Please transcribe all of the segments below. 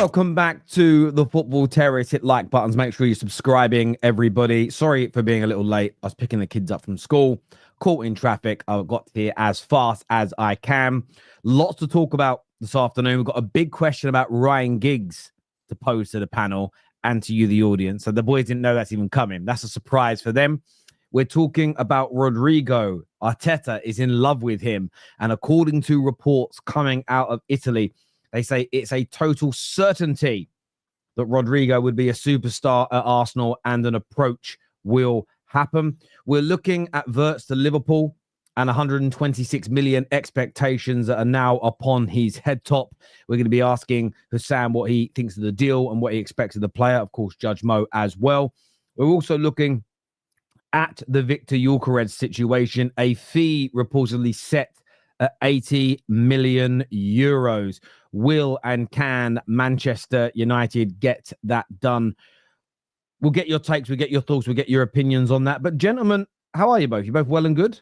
Welcome back to the Football Terrace. Hit like buttons. Make sure you're subscribing, everybody. Sorry for being a little late. I was picking the kids up from school, caught in traffic. I got here as fast as I can. Lots to talk about this afternoon. We've got a big question about Ryan Giggs to pose to the panel and to you, the audience. So the boys didn't know that's even coming. That's a surprise for them. We're talking about Rodrygo. Arteta is in love with him. And according to reports coming out of Italy, they say it's a total certainty that Rodrygo would be a superstar at Arsenal and an approach will happen. We're looking at Wirtz to Liverpool and 126 million expectations that are now upon his head top. We're going to be asking Husam what he thinks of the deal and what he expects of the player. Of course, Judge Mo as well. We're also looking at the Victor Gyokeres situation, a fee reportedly set at 80 million euros. Will and can Manchester United get that done? We'll get your takes, we'll get your thoughts, we'll get your opinions on that. But gentlemen, how are you both? You both well and good?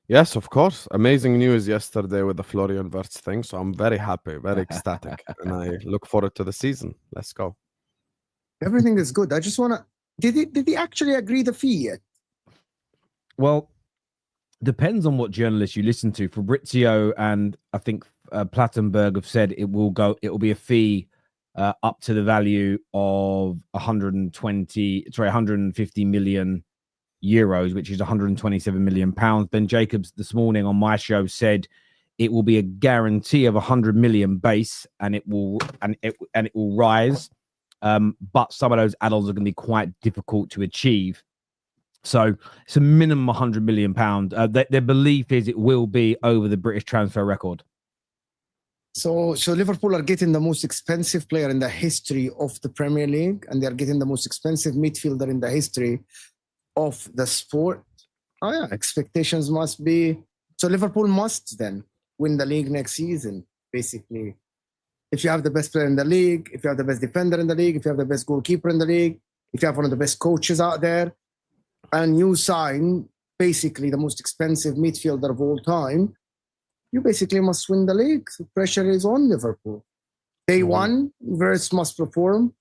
Yes, of course. Amazing news yesterday with the Florian Wirtz thing. So I'm very happy, very ecstatic. And I look forward to the season. Let's go. Everything is good. I just want to... Did he actually agree the fee yet? Well, depends on what journalists you listen to. Fabrizio and I think Plattenberg have said it will be a fee up to the value of 150 million euros, which is 127 million pounds. Ben Jacobs this morning on my show said it will be a guarantee of 100 million base, and it will rise. But some of those add-ons are going to be quite difficult to achieve. So it's a minimum 100 million pound. Their belief is it will be over the British transfer record. So Liverpool are getting the most expensive player in the history of the Premier League, and they're getting the most expensive midfielder in the history of the sport. Oh yeah, expectations must be... So Liverpool must then win the league next season, basically. If you have the best player in the league, if you have the best defender in the league, if you have the best goalkeeper in the league, if you have one of the best coaches out there, and you sign basically the most expensive midfielder of all time, you basically must win the league. The pressure is on Liverpool. Day one, Wirtz must perform.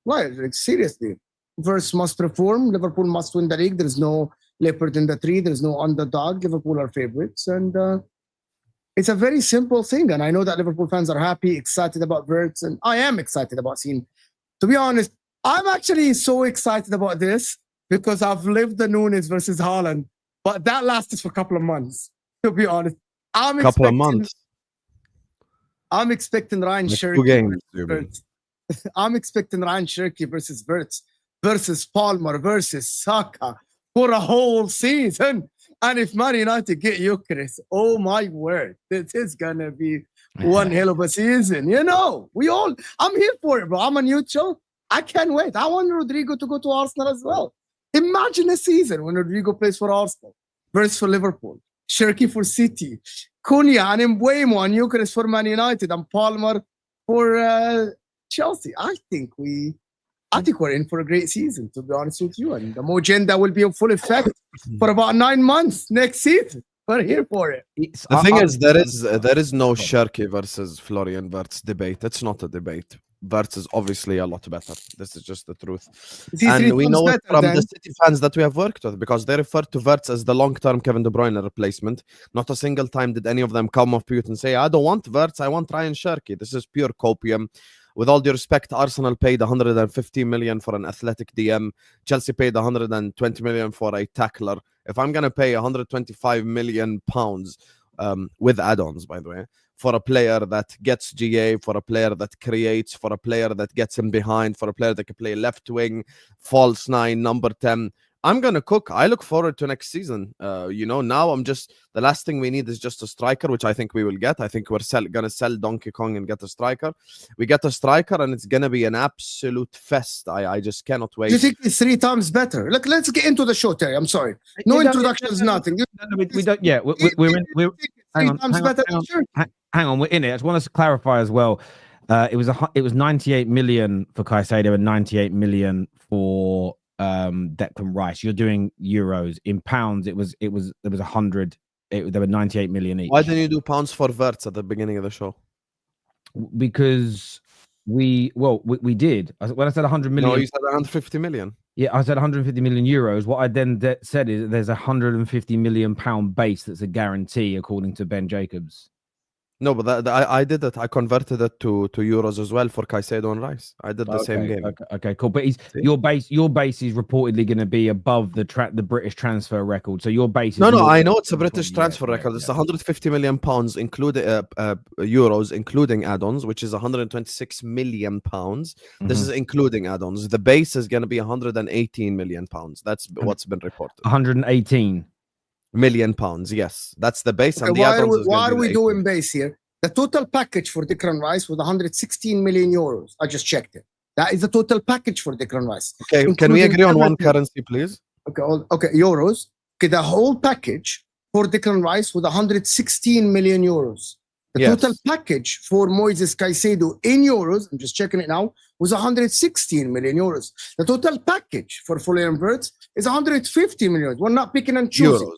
Well, seriously, Wirtz must perform. Liverpool must win the league. There's no leopard in the tree. There's no underdog. Liverpool are favorites. And it's a very simple thing. And I know that Liverpool fans are happy, excited about Wirtz. And I am excited about seeing... To be honest, I'm actually so excited about this because I've lived the Nunes versus Haaland. But that lasted for a couple of months, to be honest. I'm expecting Ryan Cherki. I'm expecting Ryan Cherki versus Wirtz versus Palmer versus Saka for a whole season. And if Man United get Gyokeres, oh my word, this is gonna be one hell of a season. You know, I'm here for it, bro. I'm a neutral. I can't wait. I want Rodrygo to go to Arsenal as well. Imagine a season when Rodrygo plays for Arsenal, Wirtz for Liverpool, Cherki for City, Cunha and Mbuemo and Gyokeres for Man United, and Palmer for Chelsea. I think we're in for a great season, to be honest with you. And the Mojenda will be in full effect for about 9 months next season. We're here for it. The thing is, there is no Cherki versus Florian Wirtz debate. It's not a debate. Wirtz is obviously a lot better. This is just the truth. And we know it from the City fans that we have worked with, because they refer to Wirtz as the long-term Kevin De Bruyne replacement. Not a single time did any of them come off mute and say, I don't want Wirtz, I want Ryan Cherki. This is pure copium. With all due respect, Arsenal paid 150 million for an athletic DM. Chelsea paid 120 million for a tackler. If I'm going to pay 125 million pounds with add-ons, by the way, for a player that gets GA, for a player that creates, for a player that gets him behind, for a player that can play left wing, false 9, number 10, I'm going to cook. I look forward to next season. Now the last thing we need is just a striker, which I think we will get. I think we're going to sell Donkey Kong and get a striker. We get a striker and it's going to be an absolute fest. I just cannot wait. Do you think it's 3 times better? Look, let's get into the show, Terry. I'm sorry. No introductions, nothing. We don't. Yeah, we're hang on, we're in it. I just want to clarify as well. It was 98 million for Caicedo and 98 million for Declan Rice. You're doing euros. In pounds, there was 100. There were 98 million each. Why didn't you do pounds for Wirtz at the beginning of the show? Because we did. When I said 100 million. No, you said 150 million. Yeah, I said 150 million euros. What I then said is there's a 150 million pound base that's a guarantee, according to Ben Jacobs. No, but I did it. I converted it to euros as well for Caicedo and Rice. I did the same game. Okay, cool. But your base is reportedly going to be above the British transfer record. So your base is No, I know it's a British transfer record. It's 150 million pounds, including euros, including add-ons, which is 126 million pounds. This is including add-ons. The base is going to be 118 million pounds. That's what's been reported. 118 million pounds. Yes, that's the base. Okay, and the why are we doing base here? The total package for Declan Rice was 116 million euros. I just checked it. That is the total package for Declan Rice. Okay, can we agree on one currency, please? Okay, euros. Okay, the whole package for Declan Rice was 116 million euros. The total package for Moises Caicedo in euros, I'm just checking it now, was 116 million euros. The total package for Florian Wirtz is 150 million. We're not picking and choosing. Euros.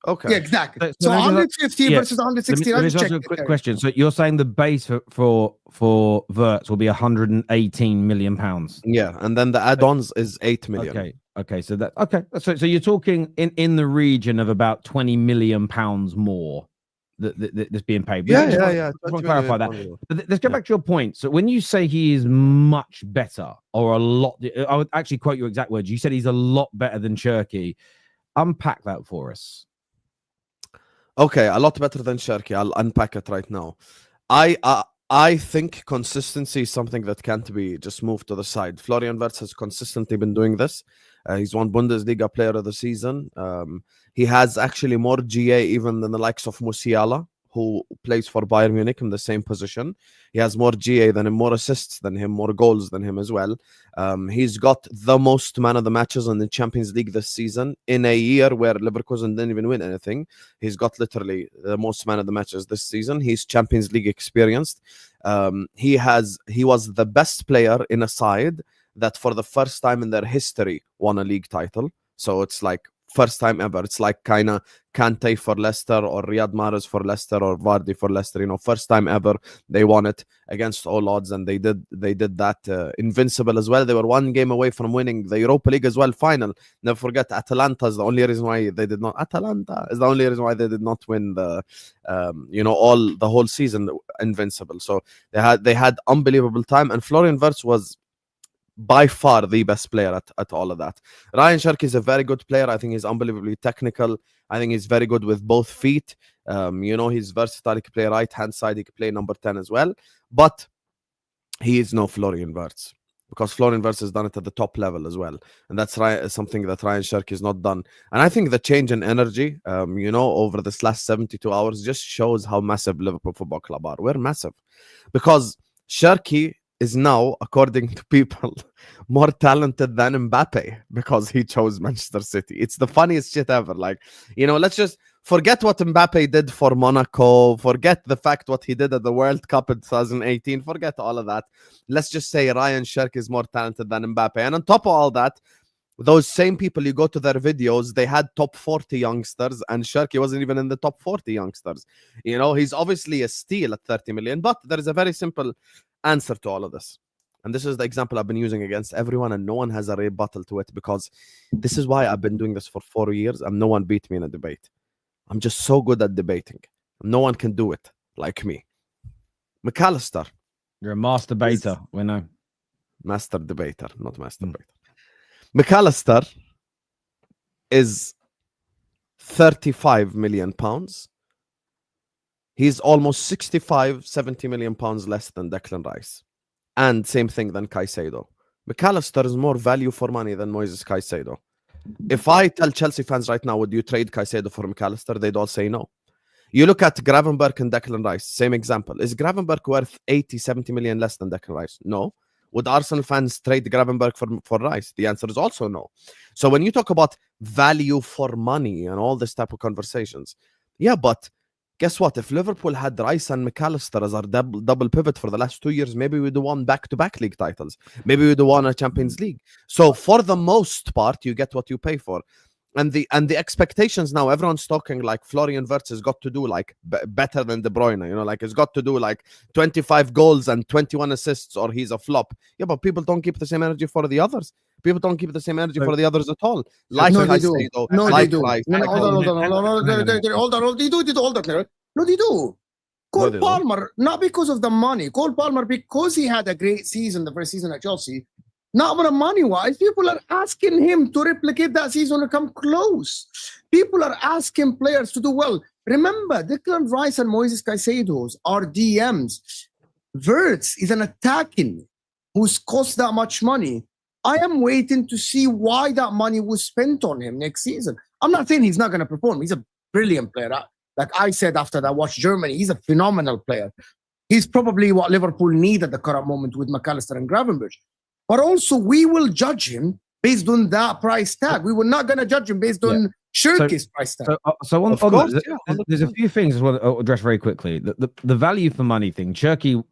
Okay. Yeah, exactly. So 150 versus 116. Let me ask you a quick question. So you're saying the base for Wirtz will be 118 million pounds? Yeah, and then the add-ons is 8 million. Okay. So you're talking in the region of about 20 million pounds more that's being paid. Yeah. I want to clarify that. But let's go back to your point. So when you say he is much better, or a lot, I would actually quote your exact words. You said he's a lot better than Cherki. Unpack that for us. Okay, a lot better than Cherki. I'll unpack it right now. I think consistency is something that can't be just moved to the side. Florian Wirtz has consistently been doing this. He's won Bundesliga Player of the Season. He has actually more GA even than the likes of Musiala, who plays for Bayern Munich in the same position. He has more GA than him, more assists than him, more goals than him as well. He's got the most man of the matches in the Champions League this season in a year where Leverkusen didn't even win anything. He's got literally the most man of the matches this season. He's Champions League experienced. He was the best player in a side that for the first time in their history won a league title. So it's like first time ever. It's like kind of Kante for Leicester or Riyad Mahrez for Leicester or Vardy for Leicester. First time ever they won it against all odds, and they did that invincible as well. They were one game away from winning the Europa League as well final. Never forget, Atalanta is the only reason why they did not. Atalanta is the only reason why they did not win the the whole season invincible. So they had unbelievable time, and Florian Wirtz was by far the best player at all of that. Ryan Cherki is a very good player. I think he's unbelievably technical. I think he's very good with both feet. He's versatile. He can play right hand side. He can play number 10 as well. But he is no Florian Wirtz, because Florian Wirtz has done it at the top level as well. And that's something that Ryan Cherki has not done. And I think the change in energy, over this last 72 hours just shows how massive Liverpool Football Club are. We're massive. Because Cherki is now, according to people, more talented than Mbappe because he chose Manchester City. It's the funniest shit ever. Let's just forget what Mbappe did for Monaco. Forget the fact what he did at the World Cup in 2018. Forget all of that. Let's just say Ryan Cherki is more talented than Mbappe. And on top of all that, those same people, you go to their videos, they had top 40 youngsters, and Cherki wasn't even in the top 40 youngsters. He's obviously a steal at 30 million, but there is a very simple answer to all of this. And this is the example I've been using against everyone, and no one has a rebuttal to it, because this is why I've been doing this for 4 years and no one beat me in a debate. I'm just so good at debating. No one can do it like me. McAllister. You're a master debater. We know. Master debater, not master debater. McAllister is 35 million pounds. He's almost 70 million pounds less than Declan Rice. And same thing than Caicedo. McAllister is more value for money than Moises Caicedo. If I tell Chelsea fans right now, would you trade Caicedo for McAllister? They'd all say no. You look at Gravenberch and Declan Rice, same example. Is Gravenberch worth 70 million less than Declan Rice? No. Would Arsenal fans trade Gravenberch for Rice? The answer is also no. So when you talk about value for money and all this type of conversations, yeah, but guess what? If Liverpool had Rice and McAllister as our double pivot for the last 2 years, maybe we'd have won back-to-back league titles. Maybe we'd have won a Champions League. So for the most part, you get what you pay for. And the expectations now, everyone's talking like Florian Wirtz has got to do like better than De Bruyne, you know, like it's got to do like 25 goals and 21 assists or he's a flop. Yeah, but people don't keep the same energy for the others. People don't keep the same energy for the others at all. Like no, they do. No, like they do. Rice, No, like hold on. They do all that. No, they do. Cole Palmer, not because of the money. Cole Palmer, because he had a great season, the first season at Chelsea. Not about money-wise. People are asking him to replicate that season or come close. People are asking players to do well. Remember, Declan Rice and Moises Caicedo are DMs. Wirtz is an attacking who's cost that much money. I am waiting to see why that money was spent on him next season. I'm not saying he's not going to perform. He's a brilliant player. Like I said after that watch Germany, he's a phenomenal player. He's probably what Liverpool need at the current moment with McAllister and Gravenberch. But also, we will judge him based on that price tag. We were not going to judge him based on Cherki's price tag. So there's a few things I want to address very quickly. The value for money thing. Cherki,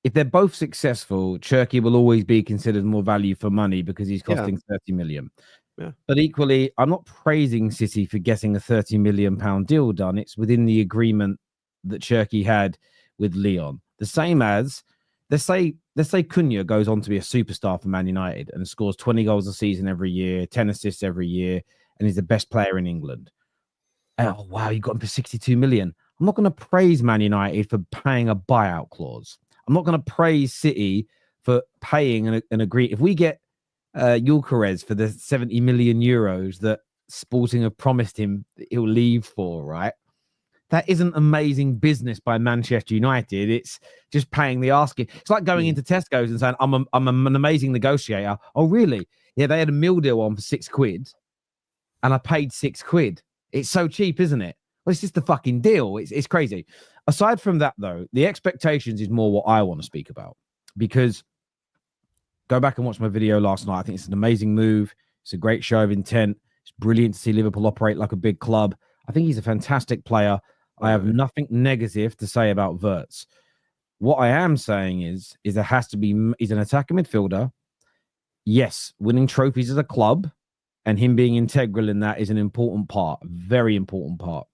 if they're both successful, Cherki will always be considered more value for money because he's costing 30 million. Yeah. But equally, I'm not praising City for getting a 30 million pound deal done. It's within the agreement that Cherki had with Leon. The same as let's say Cunha goes on to be a superstar for Man United and scores 20 goals a season every year, 10 assists every year, and he's the best player in England. Oh, wow, you got him for 62 million. I'm not going to praise Man United for paying a buyout clause. I'm not going to praise City for paying an agree. If we get Gyokeres for the 70 million euros that Sporting have promised him that he'll leave for, right? That isn't amazing business by Manchester United. It's just paying the asking. It's like going into Tesco's and saying, I'm an amazing negotiator. Oh, really? Yeah, they had a meal deal on for £6 and I paid £6. It's so cheap, isn't it? Well, it's just a fucking deal. It's crazy. Aside from that, though, the expectations is more what I want to speak about because go back and watch my video last night. I think it's an amazing move. It's a great show of intent. It's brilliant to see Liverpool operate like a big club. I think he's a fantastic player. I have nothing negative to say about Wirtz. What I am saying is there has to be, he's an attacking midfielder. Yes, winning trophies as a club and him being integral in that is an important part, very important part.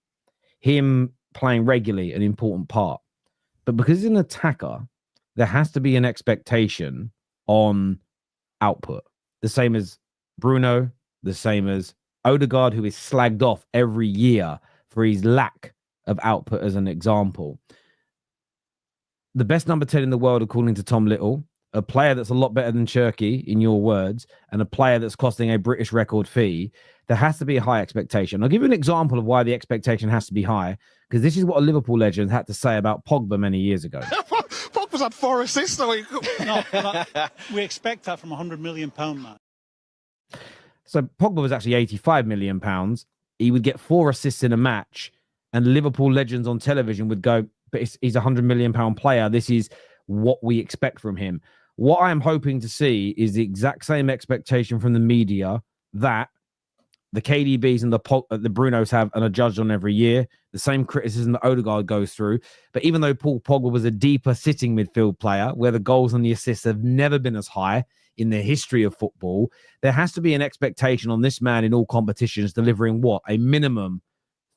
Him playing regularly, an important part. But because he's an attacker, there has to be an expectation on output. The same as Bruno, the same as Odegaard, who is slagged off every year for his lack of output as an example. The best number 10 in the world, according to Tom Little, a player that's a lot better than Cherki, in your words, and a player that's costing a British record fee, there has to be a high expectation. I'll give you an example of why the expectation has to be high, because this is what a Liverpool legend had to say about Pogba many years ago. Pogba's had 4 assists, though. We expect that from £100 million, man. So Pogba was actually £85 million. He would get 4 assists in a match, and Liverpool legends on television would go, but he's a £100 million player. This is what we expect from him. What I'm hoping to see is the exact same expectation from the media that the KDBs and the Brunos have and are judged on every year. The same criticism that Odegaard goes through. But even though Paul Pogba was a deeper sitting midfield player, where the goals and the assists have never been as high in the history of football, there has to be an expectation on this man in all competitions delivering what? A minimum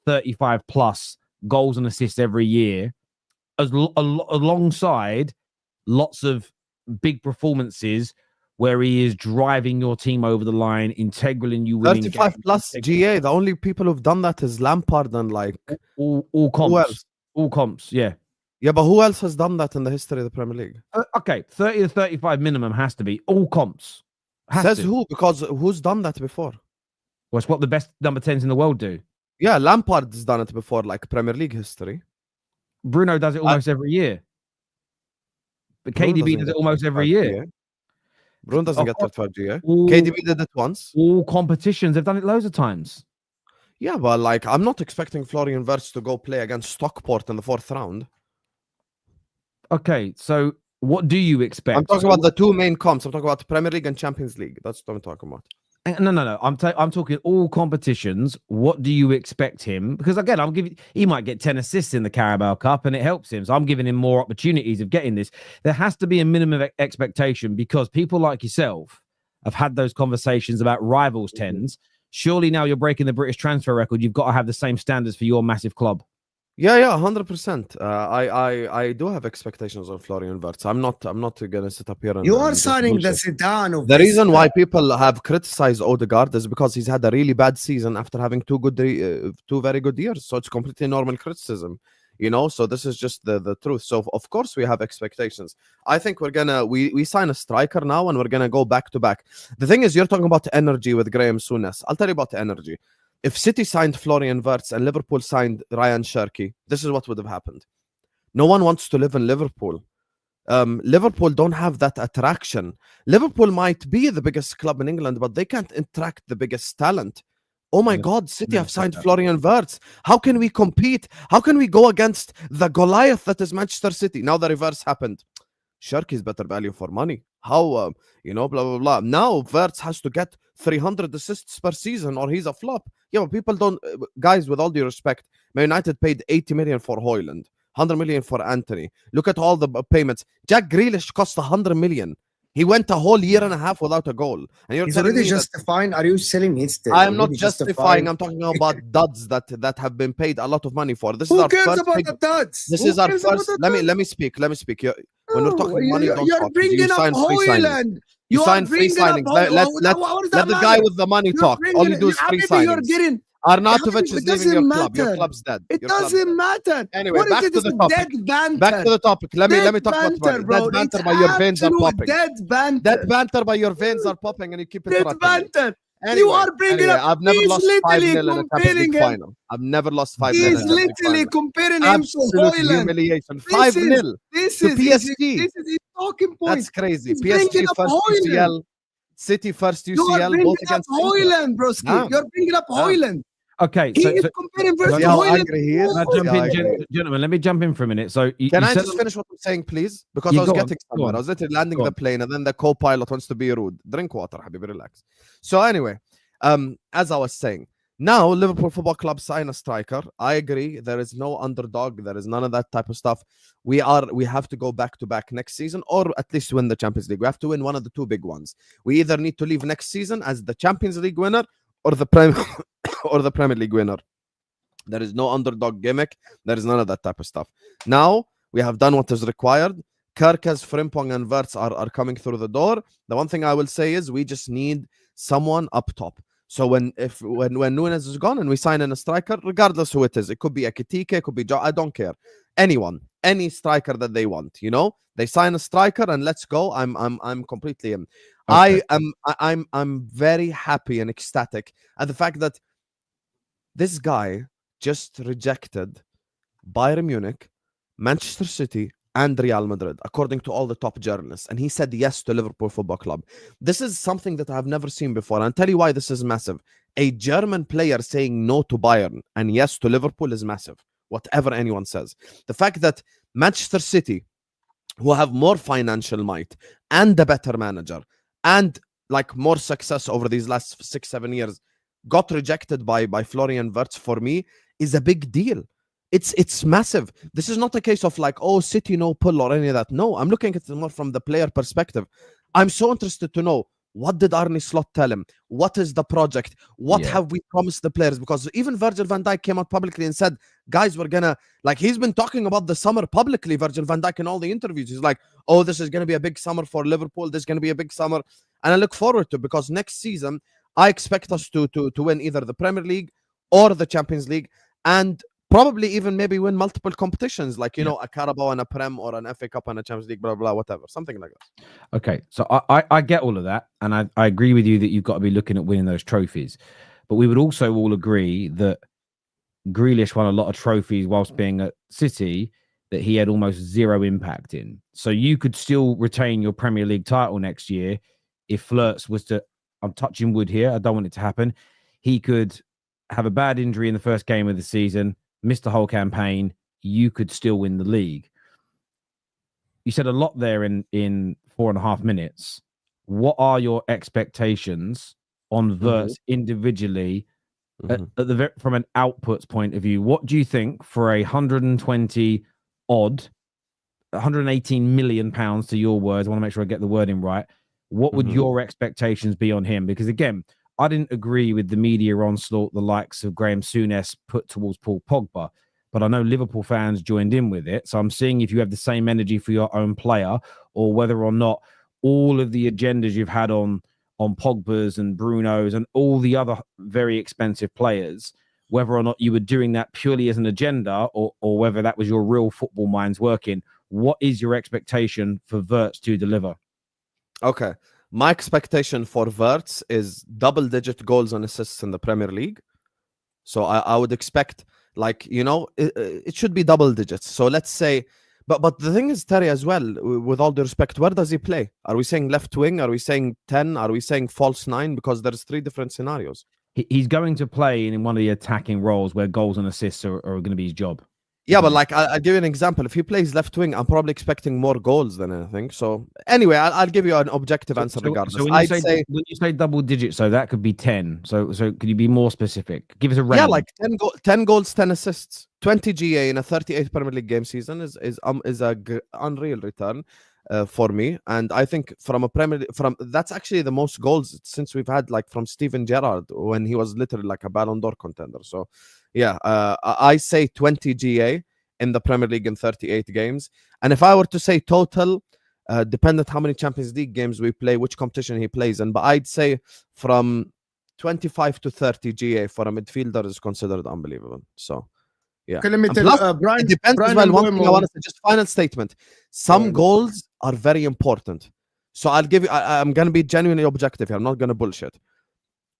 35 plus goals and assists every year, alongside lots of big performances where he is driving your team over the line, integral in you winning 35 games. plus GA. The only people who've done that is Lampard and like all comps. Who else? All comps, yeah. Yeah, but who else has done that in the history of the Premier League? Okay, 30 to 35 minimum has to be all comps. Says who? Because who's done that before? Well, it's what the best number 10s in the world do. Yeah, Lampard's done it before, like Premier League history. Bruno does it almost every year. But KDB does it almost every year. Bruno doesn't get 35 GA. KDB did it once. All competitions, they've done it loads of times. Yeah, but like, I'm not expecting Florian Wirtz to go play against Stockport in the 4th round. Okay, so what do you expect? I'm talking about the 2 main comps. I'm talking about the Premier League and Champions League. That's what I'm talking about. No. I'm talking all competitions. What do you expect him? Because again, he might get 10 assists in the Carabao Cup and it helps him. So I'm giving him more opportunities of getting this. There has to be a minimum expectation because people like yourself have had those conversations about rivals 10s Surely now you're breaking the British transfer record. You've got to have the same standards for your massive club. Yeah, 100%. I do have expectations on Florian Wirtz. I'm not gonna sit up here and You are just signing the bullshit. Zidane of The this. reason why people have criticized Odegaard is because he's had a really bad season after having two very good years. So it's completely normal criticism, you know. So this is just the truth. So of course we have expectations. I think we're gonna we sign a striker now and we're gonna go back to back. The thing is, you're talking about energy with Graham Souness. I'll tell you about the energy. If City signed Florian Wirtz and Liverpool signed Ryan Cherki, this is what would have happened. No one wants to live in Liverpool. Liverpool don't have that attraction. Liverpool might be the biggest club in England, but they can't attract the biggest talent. Oh my God, City have signed Florian Wirtz. How can we compete? How can we go against the Goliath that is Manchester City? Now the reverse happened. Cherki is better value for money. How, you know, blah, blah, blah. Now Wirtz has to get 300 assists per season or he's a flop. Yeah, but people don't, guys, with all due respect, Man United paid 80 million for Højlund, 100 million for Anthony. Look at all the payments. Jack Grealish cost 100 million. He went a whole year and a half without a goal. And you're He's telling already me justifying. Are you selling it still? I'm not justifying. I'm talking about duds that have been paid a lot of money for. This is our first about the duds? This is our first. Let me speak. Let me speak. When we're talking money, don't you're talk. bringing You up sign free signings. Højlund. You sign free signings. Let the guy with the money talk. All you do is free signings. Arnautovic is leaving your club. Your club's dead. It doesn't matter. Anyway, back to the topic. Back to the topic. Let me talk about money. Dead banter by your veins are popping. Dead banter by your veins are popping, and you keep interrupting. Anyway, you are bringing up. I've never lost 5-0 in a Champions League final. I've never lost 5-0. He's literally comparing him to Højlund. Humiliation. 5-0 to PSG. This is his talking point. That's crazy. He's PSG first UCL. City first UCL. Both against Højlund, broski. You're bringing up Højlund. Okay, he is comparing versus Højlund. Gentlemen, let me jump in for a minute. So can I just finish what I'm saying, please? Because I was getting somewhere. I was literally landing the plane, and then the co-pilot wants to be rude. Drink water, Habibi, relax. So anyway, as I was saying, now Liverpool Football Club sign a striker. I agree. There is no underdog. There is none of that type of stuff. We have to go back to back next season, or at least win the Champions League. We have to win one of the two big ones. We either need to leave next season as the Champions League winner or the Premier League winner. There is no underdog gimmick. There is none of that type of stuff. Now we have done what is required. Gyokeres, Frimpong, and Wirtz are coming through the door. The one thing I will say is we just need someone up top. So when Núñez is gone and we sign in a striker, regardless who it is, it could be a Ekitike, it could be I don't care. Anyone, any striker that they want, you know, they sign a striker and let's go. I'm completely in. Okay. I'm very happy and ecstatic at the fact that this guy just rejected Bayern Munich, Manchester City, and Real Madrid, according to all the top journalists. And he said yes to Liverpool Football Club. This is something that I've never seen before. And I'll tell you why this is massive. A German player saying no to Bayern and yes to Liverpool is massive, whatever anyone says. The fact that Manchester City, who have more financial might and a better manager and like more success over these last 6-7 years, got rejected by Florian Wirtz, for me is a big deal. It's massive. This is not a case of like, oh, City no pull or any of that. No, I'm looking at it more from the player perspective. I'm so interested to know, what did Arne Slot tell him? What is the project? What have we promised the players? Because even Virgil van Dijk came out publicly and said, guys, we're gonna, like, he's been talking about the summer publicly, Virgil van Dijk, in all the interviews. He's like, oh, this is gonna be a big summer for Liverpool. This is gonna be a big summer. And I look forward to it, because next season I expect us to win either the Premier League or the Champions League, and probably even maybe win multiple competitions, like, you know, a Carabao and a Prem, or an FA Cup and a Champions League, blah, blah, whatever, something like that. Okay, so I get all of that, and I agree with you that you've got to be looking at winning those trophies. But we would also all agree that Grealish won a lot of trophies whilst being at City that he had almost zero impact in. So you could still retain your Premier League title next year if Wirtz was to, I'm touching wood here, I don't want it to happen, he could have a bad injury in the first game of the season, missed the whole campaign, you could still win the league. You said a lot there in 4.5 minutes. What are your expectations on Wirtz individually from an outputs point of view? What do you think for a 118 million pounds, to your words, I want to make sure I get the wording right, what would your expectations be on him? Because again, I didn't agree with the media onslaught the likes of Graham Souness put towards Paul Pogba, but I know Liverpool fans joined in with it. So I'm seeing if you have the same energy for your own player, or whether or not all of the agendas you've had on Pogba's and Bruno's and all the other very expensive players, whether or not you were doing that purely as an agenda, or whether that was your real football minds working. What is your expectation for Wirtz to deliver? Okay. My expectation for Wirtz is double-digit goals and assists in the Premier League. So I would expect, like, you know, it should be double digits. So let's say, but the thing is, Terry, as well, with all due respect, where does he play? Are we saying left wing? Are we saying 10? Are we saying false 9? Because there's 3 different scenarios. He's going to play in one of the attacking roles where goals and assists are going to be his job. Yeah, but like, I'll give you an example. If he plays left wing, I'm probably expecting more goals than anything. So anyway, I'll give you an objective answer regardless. So when you say double digits, so that could be 10. So could you be more specific? Give us a range. Yeah, like 10 goals, 10 assists, 20 GA in a 38 Premier League game season is a unreal return for me. And I think that's actually the most goals since we've had, like, from Steven Gerrard when he was literally like a Ballon d'Or contender. So yeah, I say 20 GA in the Premier League in 38 games. And if I were to say total, dependent how many Champions League games we play, which competition he plays in, but I'd say from 25 to 30 GA for a midfielder is considered unbelievable. So yeah. Okay, let me tell Brian. It depends as well. One thing I want to say, just final statement. Some goals are very important. So I'll give you, I'm going to be genuinely objective here. I'm not going to bullshit.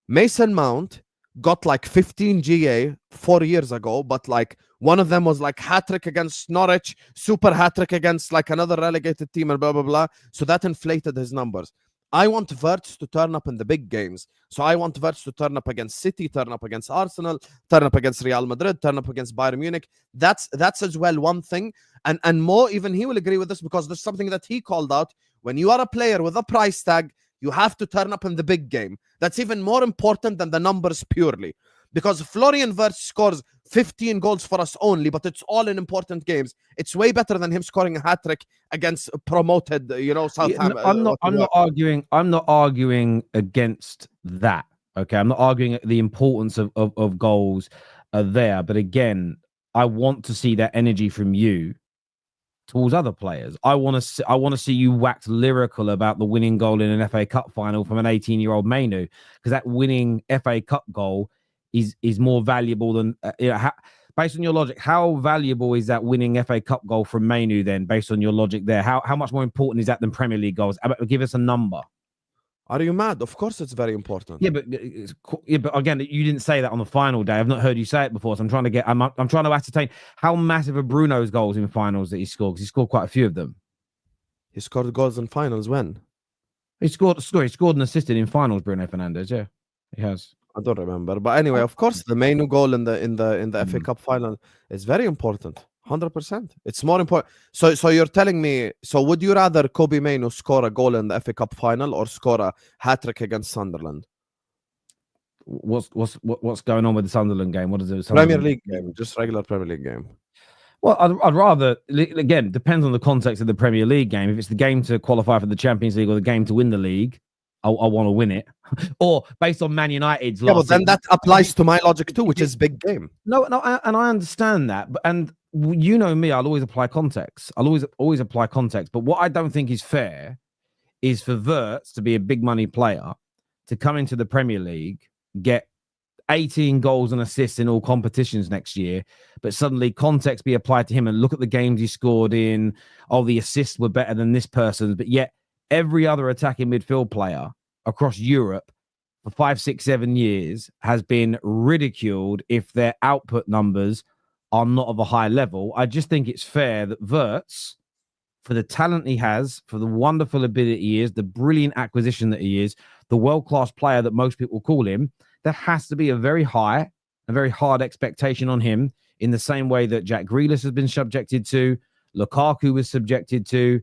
Mason Mount got like 15 GA 4 years ago, but like one of them was like hat-trick against Norwich, super hat-trick against like another relegated team and blah, blah, blah. So that inflated his numbers. I want Wirtz to turn up in the big games. So I want Wirtz to turn up against City, turn up against Arsenal, turn up against Real Madrid, turn up against Bayern Munich. That's as well one thing. And Mo, even he will agree with this, because there's something that he called out. When you are a player with a price tag, you have to turn up in the big game. That's even more important than the numbers purely. Because Florian Wirtz scores 15 goals for us only, but it's all in important games. It's way better than him scoring a hat-trick against promoted, Southampton. I'm not arguing against that. Okay, I'm not arguing the importance of goals are there. But again, I want to see that energy from you towards other players. I want to see you wax lyrical about the winning goal in an FA Cup final from an 18-year-old Mainu, because that winning FA Cup goal is more valuable than based on your logic. How valuable is that winning FA Cup goal from Mainu then, based on your logic there? How much more important is that than Premier League goals? Give us a number. Are you mad? Of course it's very important. Yeah, but again, you didn't say that on the final day. I've not heard you say it before, so I'm trying to ascertain how massive are Bruno's goals in finals that he scored, because he scored quite a few of them. He scored goals in finals when? He scored and assisted in finals, Bruno Fernandes. Yeah, he has. I don't remember, but anyway, of course, the main goal in the FA Cup final is very important. 100%. It's more important. So you're telling me, so would you rather Kobe Mainoo score a goal in the FA Cup final or score a hat-trick against Sunderland? What's going on with the Sunderland game? What is it? Premier League game, just regular Premier League game. Well, I'd rather, again, depends on the context of the Premier League game. If it's the game to qualify for the Champions League or the game to win the league, I want to win it. Or based on Man United's but then that applies to my logic too, which is big game. No, and I understand that. And you know me, I'll always apply context. I'll always apply context. But what I don't think is fair is for Wirtz to be a big money player, to come into the Premier League, get 18 goals and assists in all competitions next year, but suddenly context be applied to him and look at the games he scored in. Oh, the assists were better than this person's, but yet every other attacking midfield player across Europe for 5, 6, 7 years has been ridiculed if their output numbers are not of a high level. I just think it's fair that Wirtz, for the talent he has, for the wonderful ability he is, the brilliant acquisition that he is, the world-class player that most people call him, there has to be a very high, a very hard expectation on him, in the same way that Jack Grealish has been subjected to, Lukaku was subjected to,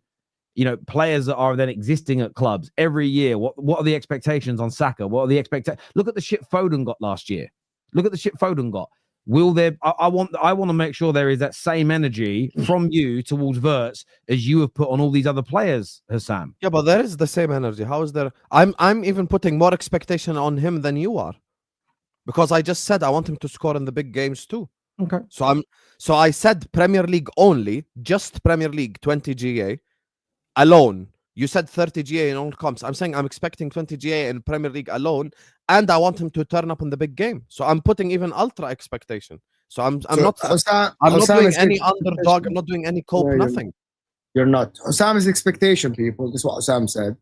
players that are then existing at clubs every year. What are the expectations on Saka? What are the expectations? Look at the shit Foden got last year. Look at the shit Foden got. Will there? I want to make sure there is that same energy from you towards Wirtz as you have put on all these other players, Husam. Yeah, but there is the same energy. How is there? I'm even putting more expectation on him than you are, because I just said I want him to score in the big games too. Okay. So I said Premier League only, just Premier League 20 GA alone. You said 30 GA in all comps. I'm saying I'm expecting 20 GA in Premier League alone, and I want him to turn up in the big game. So I'm putting even ultra expectation. So I'm not doing any underdog. I'm not doing any cope. No, nothing. You're not. Husam's expectation, people. This is what Husam said.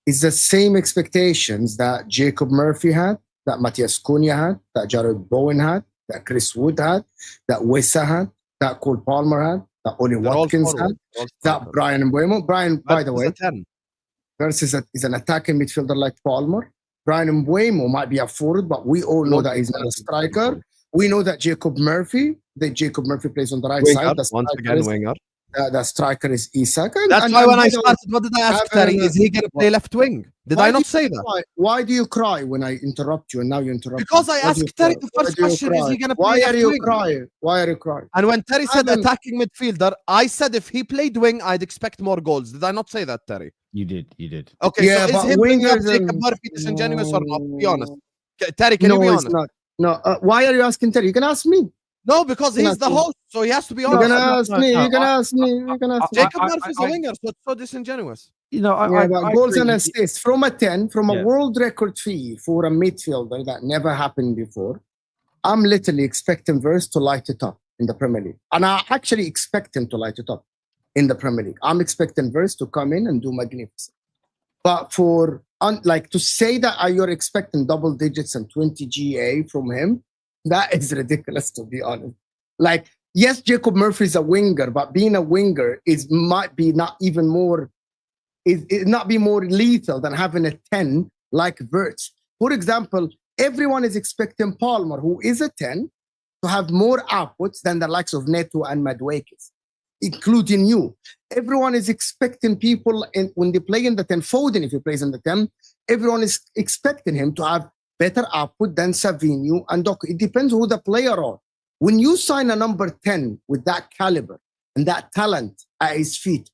Is the same expectations that Jacob Murphy had, that Matthias Cunha had, that Jared Bowen had, that Chris Wood had, that Wissa had, that Cole Palmer had, that Oli Watkins had, that Brian Mbeumo. Brian, by the way, Wirtz is an attacking midfielder like Palmer. Brian Mbeumo might be a forward, but we all know that he's not a striker. We know that Jacob Murphy plays on the right side. Once again, winger. The striker is Isak. That's why when I started, what did I ask Terry? Is he going to play left wing? Did I not say that? Why do you cry when I interrupt you and now you interrupt because me? I asked Terry the first question, is he going to play Why left are you wing? crying? Why are you crying? And when Terry said attacking midfielder, I said if he played wing, I'd expect more goals. Did I not say that, Terry? You did. Okay, yeah, so is him bringing up Jacob Murphy disingenuous or not? Be honest. Terry, can you be honest? Not. No, why are you asking Terry? You can ask me. No, because he's the host, so he has to be honest. You're gonna ask me. You're gonna ask me. Jacob Murphy's a winger, so it's so disingenuous. You know, goals and assists from a 10, from a world record fee for a midfielder that never happened before. I'm literally expecting Wirtz to light it up in the Premier League, and I actually expect him to light it up in the Premier League. I'm expecting Wirtz to come in and do magnificent. But for like to say that you're expecting double digits and 20 GA from him, that is ridiculous, to be honest. Like, yes, Jacob Murphy is a winger, but being a winger might be not even more, it not be more lethal than having a 10 like Wirtz. For example, everyone is expecting Palmer, who is a 10, to have more outputs than the likes of Neto and Madueke, including you. Everyone is expecting people, when they play in the 10, Foden, if he plays in the 10, everyone is expecting him to have better output than Savinho and Doku. It depends who the player are. When you sign a number 10 with that caliber and that talent at his feet,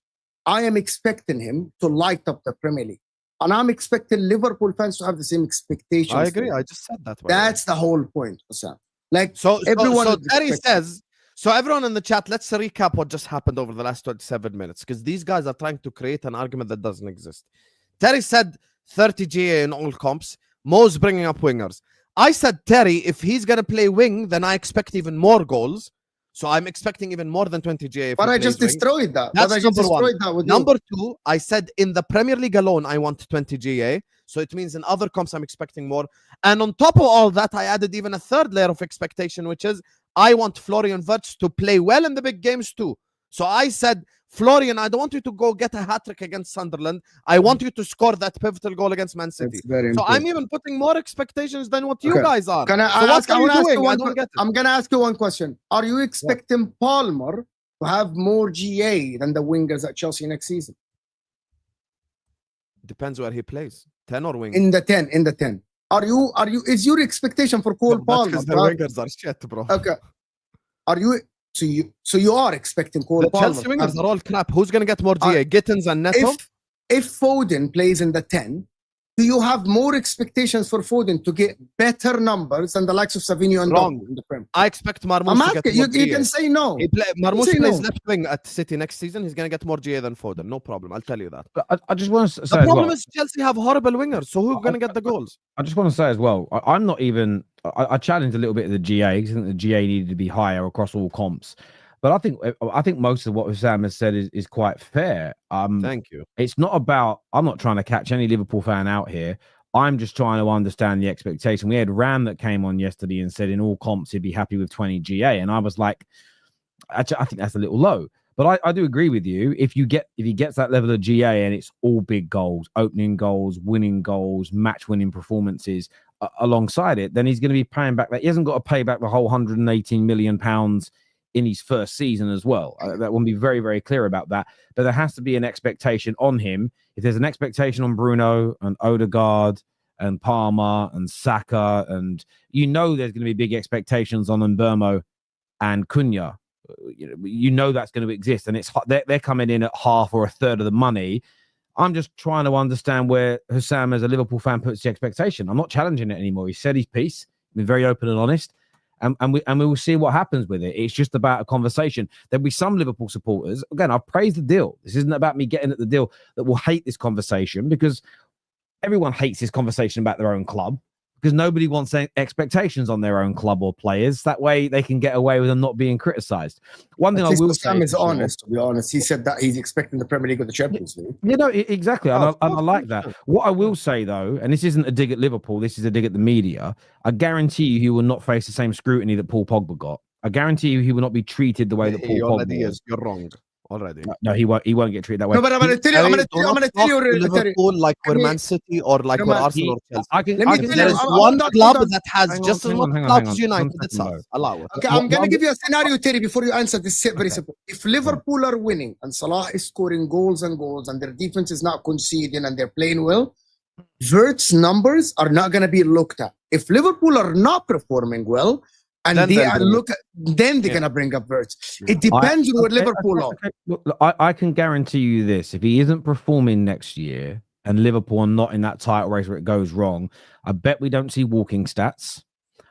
I am expecting him to light up the Premier League. And I'm expecting Liverpool fans to have the same expectations. I agree. I just said that. That's the whole point, Husam. Like, so everyone Terry says, so everyone in the chat, let's recap what just happened over the last 27 minutes, because these guys are trying to create an argument that doesn't exist. Terry said 30 GA in all comps. Mo's bringing up wingers. I said, Terry, if he's going to play wing, then I expect even more goals. So I'm expecting even more than 20 GA. But I just destroyed that. That's number one. Number two, I said in the Premier League alone, I want 20 GA. So it means in other comps, I'm expecting more. And on top of all that, I added even a third layer of expectation, which is I want Florian Wirtz to play well in the big games too. So I said, Florian, I don't want you to go get a hat-trick against Sunderland. I want you to score that pivotal goal against Man City. So I'm even putting more expectations than what you guys are. Can I ask, I'm going to ask you one question. Are you expecting Palmer to have more GA than the wingers at Chelsea next season? Depends where he plays. 10 or wing? In the 10. Is your expectation for Cole Palmer? Because the wingers are shit, bro. Okay. Are you... So you are expecting Cole Palmer. Chelsea wingers are all crap. Who's going to get more GA? Gittins and Neto? If Foden plays in the 10, do you have more expectations for Foden to get better numbers than the likes of Savinho and Doku in the Prem? I expect Marmoush to get more GA. You can say no. Marmoush plays left wing at City next season. He's going to get more GA than Foden. No problem. I'll tell you that. I just want to say the problem is Chelsea have horrible wingers. So who's going to get the goals? I just want to say as well, I'm not even... I challenged a little bit of the GA because I think the GA needed to be higher across all comps. But I think most of what Husam has said is quite fair. Thank you. It's not about, I'm not trying to catch any Liverpool fan out here. I'm just trying to understand the expectation. We had Ram that came on yesterday and said in all comps he'd be happy with 20 GA. And I was like, actually, I think that's a little low. But I do agree with you. If he gets that level of GA and it's all big goals, opening goals, winning goals, match-winning performances alongside it, then he's going to be paying back that. He hasn't got to pay back the whole £118 million in his first season as well. That will be very, very clear about that. But there has to be an expectation on him. If there's an expectation on Bruno and Odegaard and Palmer and Saka, and you know there's going to be big expectations on Mbermo and Cunha. You know that's going to exist, and they're coming in at half or a third of the money. I'm just trying to understand where Husam, as a Liverpool fan, puts the expectation. I'm not challenging it anymore. He said his piece, been very open and honest, and we will see what happens with it. It's just about a conversation. There'll be some Liverpool supporters. Again, I've praised the deal. This isn't about me getting at the deal that will hate this conversation, because everyone hates this conversation about their own club, because nobody wants expectations on their own club or players. That way they can get away with them not being criticised. One thing I will say... Sam is honest, to be honest. He said that he's expecting the Premier League or the Champions League. You know, exactly. And I like that. What I will say, though, and this isn't a dig at Liverpool, this is a dig at the media, I guarantee you he will not face the same scrutiny that Paul Pogba got. I guarantee you he will not be treated the way that Paul Pogba was. You're wrong. Already. No, he won't get treated that way. No, but I'm going to tell you, Liverpool, like we're Man City or like we're Arsenal or Chelsea. There is one club that has just as much clout as United. It's us. Allow it. Okay, I'm going to give you a scenario, Terry, before you answer this. Very simple. If Liverpool are winning and Salah is scoring goals and their defense is not conceding and they're playing well, Wirtz numbers are not going to be looked at. If Liverpool are not performing well, and then they're going to bring up Wirtz. It depends on what Liverpool are. Look, I can guarantee you this. If he isn't performing next year and Liverpool are not in that title race where it goes wrong, I bet we don't see walking stats.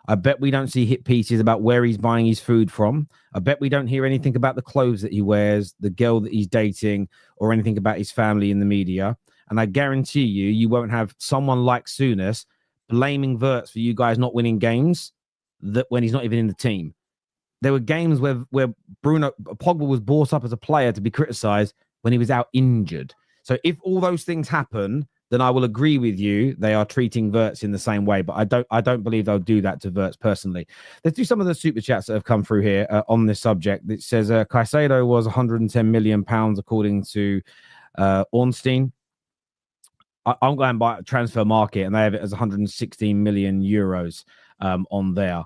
I bet we don't see hit pieces about where he's buying his food from. I bet we don't hear anything about the clothes that he wears, the girl that he's dating, or anything about his family in the media. And I guarantee you won't have someone like Souness blaming Wirtz for you guys not winning games that when he's not even in the team. There were games where Pogba was brought up as a player to be criticised when he was out injured. So if all those things happen, then I will agree with you. They are treating Wirtz in the same way, but I don't believe they'll do that to Wirtz personally. Let's do some of the super chats that have come through here on this subject. It says Caicedo was 110 million pounds according to Ornstein. I'm going by transfer market, and they have it as 116 million euros on there.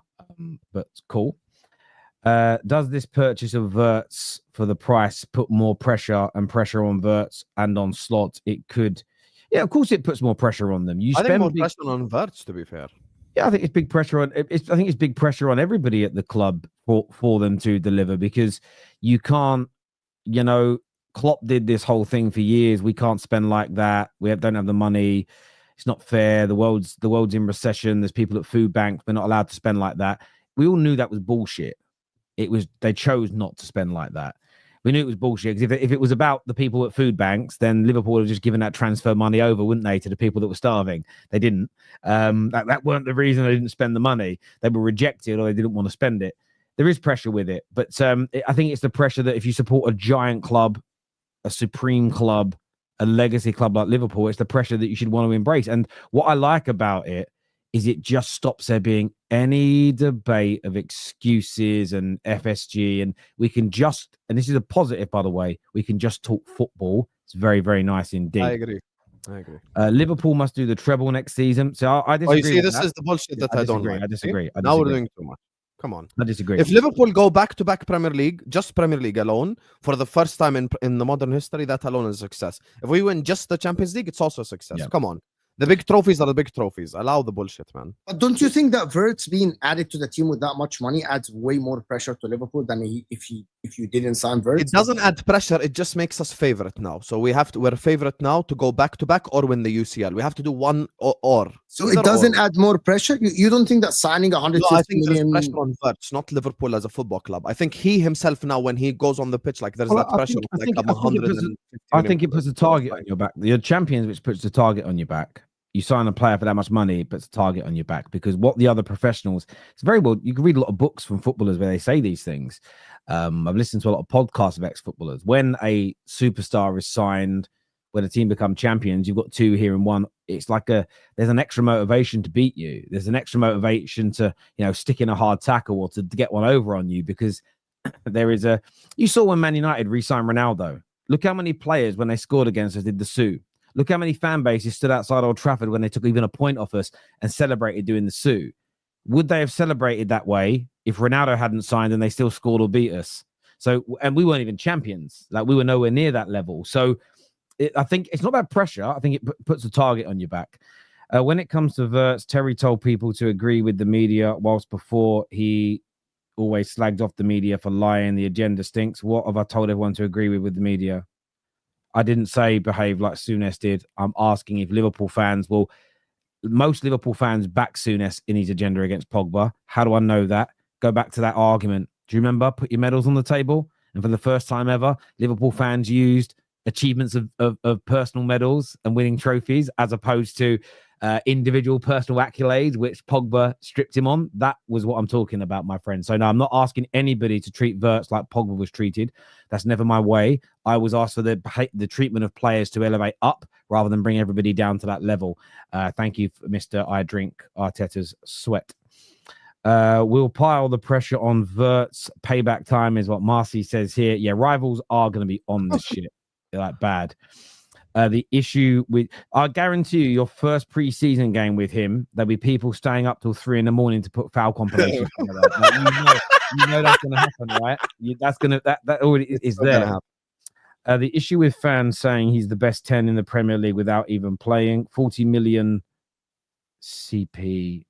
But cool. Does this purchase of Wirtz for the price put more pressure on Wirtz and on Slot? It could. Yeah, of course it puts more pressure on them. I think more pressure on Wirtz, to be fair. Yeah, I think it's big pressure on. I think it's big pressure on everybody at the club for them to deliver, because you can't. You know, Klopp did this whole thing for years. We can't spend like that. Don't have the money. It's not fair. The world's in recession. There's people at food banks. We're not allowed to spend like that. We all knew that was bullshit. They chose not to spend like that. We knew it was bullshit, because if it was about the people at food banks, then Liverpool would have just given that transfer money over, wouldn't they, to the people that were starving? They didn't. That weren't the reason they didn't spend the money. They were rejected, or they didn't want to spend it. There is pressure with it, but I think it's the pressure that if you support a giant club, a supreme club, a legacy club like Liverpool, it's the pressure that you should want to embrace. And what I like about it is it just stops there being any debate of excuses and FSG, and we can just, and this is a positive, by the way, we can just talk football. It's very, very nice indeed. I agree. Liverpool must do the treble next season. So I disagree. Oh, you see, this is the bullshit that I don't like. I disagree. Now we're doing too much. Come on. I disagree. If Liverpool go back-to-back Premier League, just Premier League alone, for the first time in the modern history, that alone is a success. If we win just the Champions League, it's also a success. Yeah. Come on. The big trophies are the big trophies. Allow the bullshit, man. But don't you think that Wirtz being added to the team with that much money adds way more pressure to Liverpool than if you didn't sign Wirtz? It doesn't add pressure. It just makes us favorite now. So we're favorite now to go back to back or win the UCL. We have to do one or. So it doesn't add more pressure. You don't think that signing 150 million? There's pressure on Wirtz, not Liverpool as a football club. I think he himself now, when he goes on the pitch, like there's that pressure. I think it puts a target on your back. You're champions, which puts a target on your back. You sign a player for that much money, it puts a target on your back, because what the other professionals, it's very well, you can read a lot of books from footballers where they say these things. I've listened to a lot of podcasts of ex-footballers. When a superstar is signed, when a team become champions, you've got two here and one. It's like there's an extra motivation to beat you. There's an extra motivation to, stick in a hard tackle or to get one over on you, because there is you saw when Man United re-signed Ronaldo. Look how many players, when they scored against us, did the Sue. Look how many fan bases stood outside Old Trafford when they took even a point off us and celebrated doing the Sue. Would they have celebrated that way if Ronaldo hadn't signed and they still scored or beat us? So, and we weren't even champions. Like, we were nowhere near that level. So I think it's not about pressure. I think it puts a target on your back. When it comes to Wirtz, Terry told people to agree with the media, whilst before he always slagged off the media for lying. The agenda stinks. What have I told everyone to agree with the media? I didn't say behave like Souness did. I'm asking if Liverpool fans will. Most Liverpool fans back Souness in his agenda against Pogba. How do I know that? Go back to that argument. Do you remember? Put your medals on the table. And for the first time ever, Liverpool fans used achievements of personal medals and winning trophies as opposed to individual personal accolades, which Pogba stripped him on. That was what I'm talking about, my friend. So no, I'm not asking anybody to treat Wirtz like Pogba was treated. That's never my way. I was asked for the treatment of players to elevate up rather than bring everybody down to that level. Thank you, Mr. I drink Arteta's sweat. We'll pile the pressure on Wirtz. Payback time is what Marcy says here. Yeah, rivals are going to be on this shit. They're like bad. The issue with, I guarantee you, your first pre-season game with him, there'll be people staying up till 3 a.m. to put foul compilations. Like, you know that's going to happen, right? That already is there. The issue with fans saying he's the best 10 in the Premier League without even playing. 40 million CP.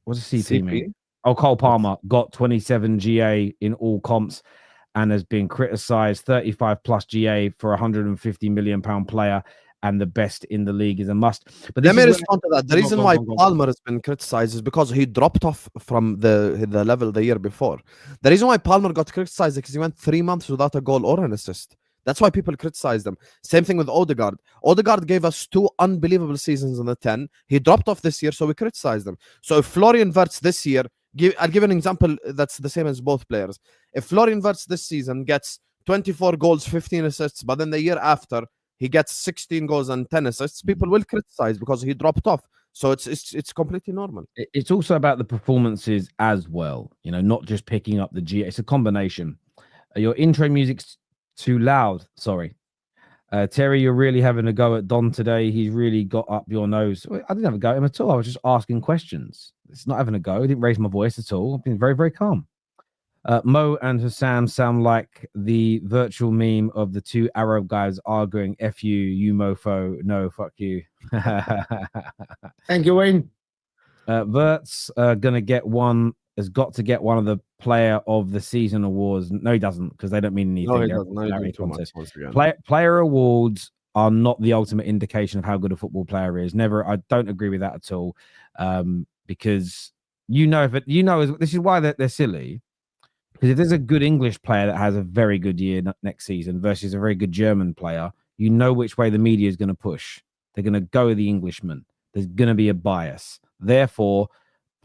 What does CP mean? Oh, Cole Palmer got 27 GA in all comps and has been criticised. 35 plus GA for £150 million player, and the best in the league is a must. But let me respond to that. The reason why Palmer has been criticised is because he dropped off from the level the year before. The reason why Palmer got criticised is because he went 3 months without a goal or an assist. That's why people criticize them. Same thing with Odegaard. Odegaard gave us 2 unbelievable seasons in the 10. He dropped off this year, so we criticize them. So if Florian Wirtz this year, I'll give an example that's the same as both players. If Florian Wirtz this season gets 24 goals, 15 assists, but then the year after he gets 16 goals and 10 assists, people will criticize because he dropped off. So it's completely normal. It's also about the performances as well. You know, not just picking up the G. It's a combination. Your intro music's too loud. Sorry. Terry, you're really having a go at Don today. He's really got up your nose. I didn't have a go at him at all. I was just asking questions. It's not having a go. I didn't raise my voice at all. I've been very, very calm. Mo and Husam sound like the virtual meme of the 2 Arab guys arguing, F you, you mofo. No, fuck you. Thank you, Wayne. Wirtz has got to get one of the player of the season awards. No, he doesn't, because they don't mean anything. Player awards are not the ultimate indication of how good a football player is. Never. I don't agree with that at all. Because this is why they're silly. Because if there's a good English player that has a very good year next season versus a very good German player, you know which way the media is going to push. They're going to go with the Englishman. There's going to be a bias. Therefore,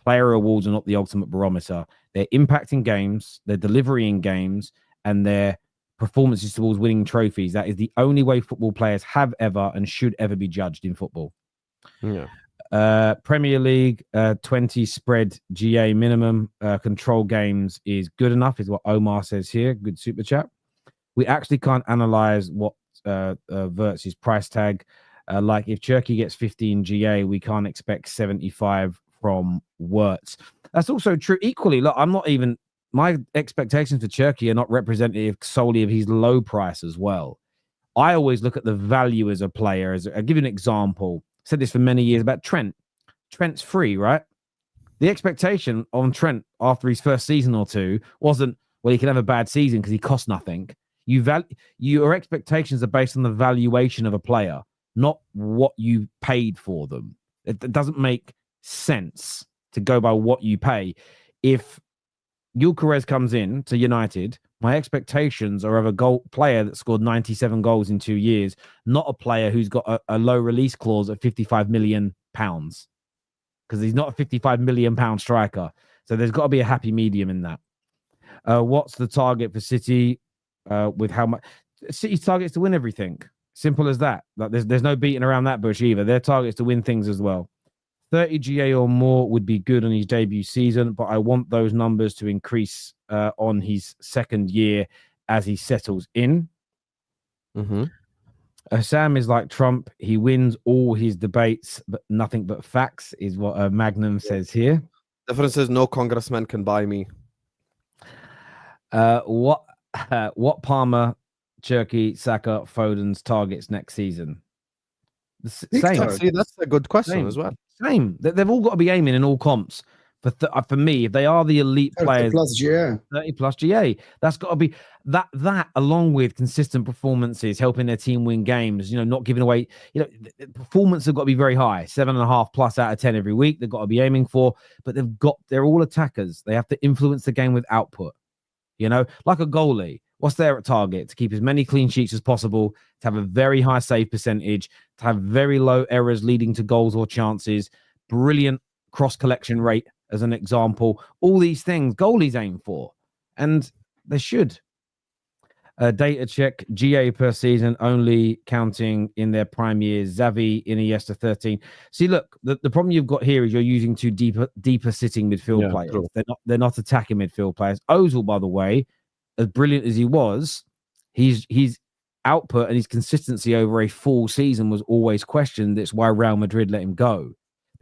player awards are not the ultimate barometer. They're impacting games, they're delivering games, and their performances towards winning trophies. That is the only way football players have ever and should ever be judged in football. Yeah. Premier League, 20 spread GA minimum. Control games is good enough, is what Omar says here. Good super chat. We actually can't analyze what Wirtz's price tag. Like if Cherki gets 15 GA, we can't expect 75 from Wirtz. That's also true. Equally, look, my expectations for Cherki are not representative solely of his low price as well. I always look at the value as a player. I'll give you an example. I said this for many years about Trent. Trent's free, right? The expectation on Trent after his first season or two wasn't, well, he can have a bad season because he costs nothing. Your expectations are based on the valuation of a player, not what you paid for them. It doesn't make sense to go by what you pay. If Gyokeres comes in to United, my expectations are of a player that scored 97 goals in 2 years, not a player who's got a low release clause of £55 million, because he's not a £55 million striker. So there's got to be a happy medium in that. What's the target for City? With how much City's targets to win everything? Simple as that. Like there's no beating around that bush either. Their targets to win things as well. 30 GA or more would be good on his debut season, but I want those numbers to increase on his second year as he settles in. Sam is like Trump. He wins all his debates, but nothing but facts, is what Magnum says here. Difference is no congressman can buy me. What Palmer, Cherki, Saka, Foden's targets next season? Same. See, that's a good question as well. Same. They've all got to be aiming in all comps. For me, if they are the elite 30 players, plus GA. 30 plus GA, that's got to be that along with consistent performances, helping their team win games, not giving away, the performance have got to be very high, 7.5 plus out of 10 every week. They've got to be aiming for, but they're all attackers. They have to influence the game with output, like a goalie. What's their target? To keep as many clean sheets as possible, to have a very high save percentage, to have very low errors leading to goals or chances, brilliant cross collection rate, as an example. All these things goalies aim for, and they should. Data check, GA per season only counting in their prime years. Xavi, Iniesta, 13. See, look, the problem you've got here is you're using two deeper sitting midfield players. True. They're not attacking midfield players. Ozil, by the way, as brilliant as he was, his output and his consistency over a full season was always questioned. That's why Real Madrid let him go.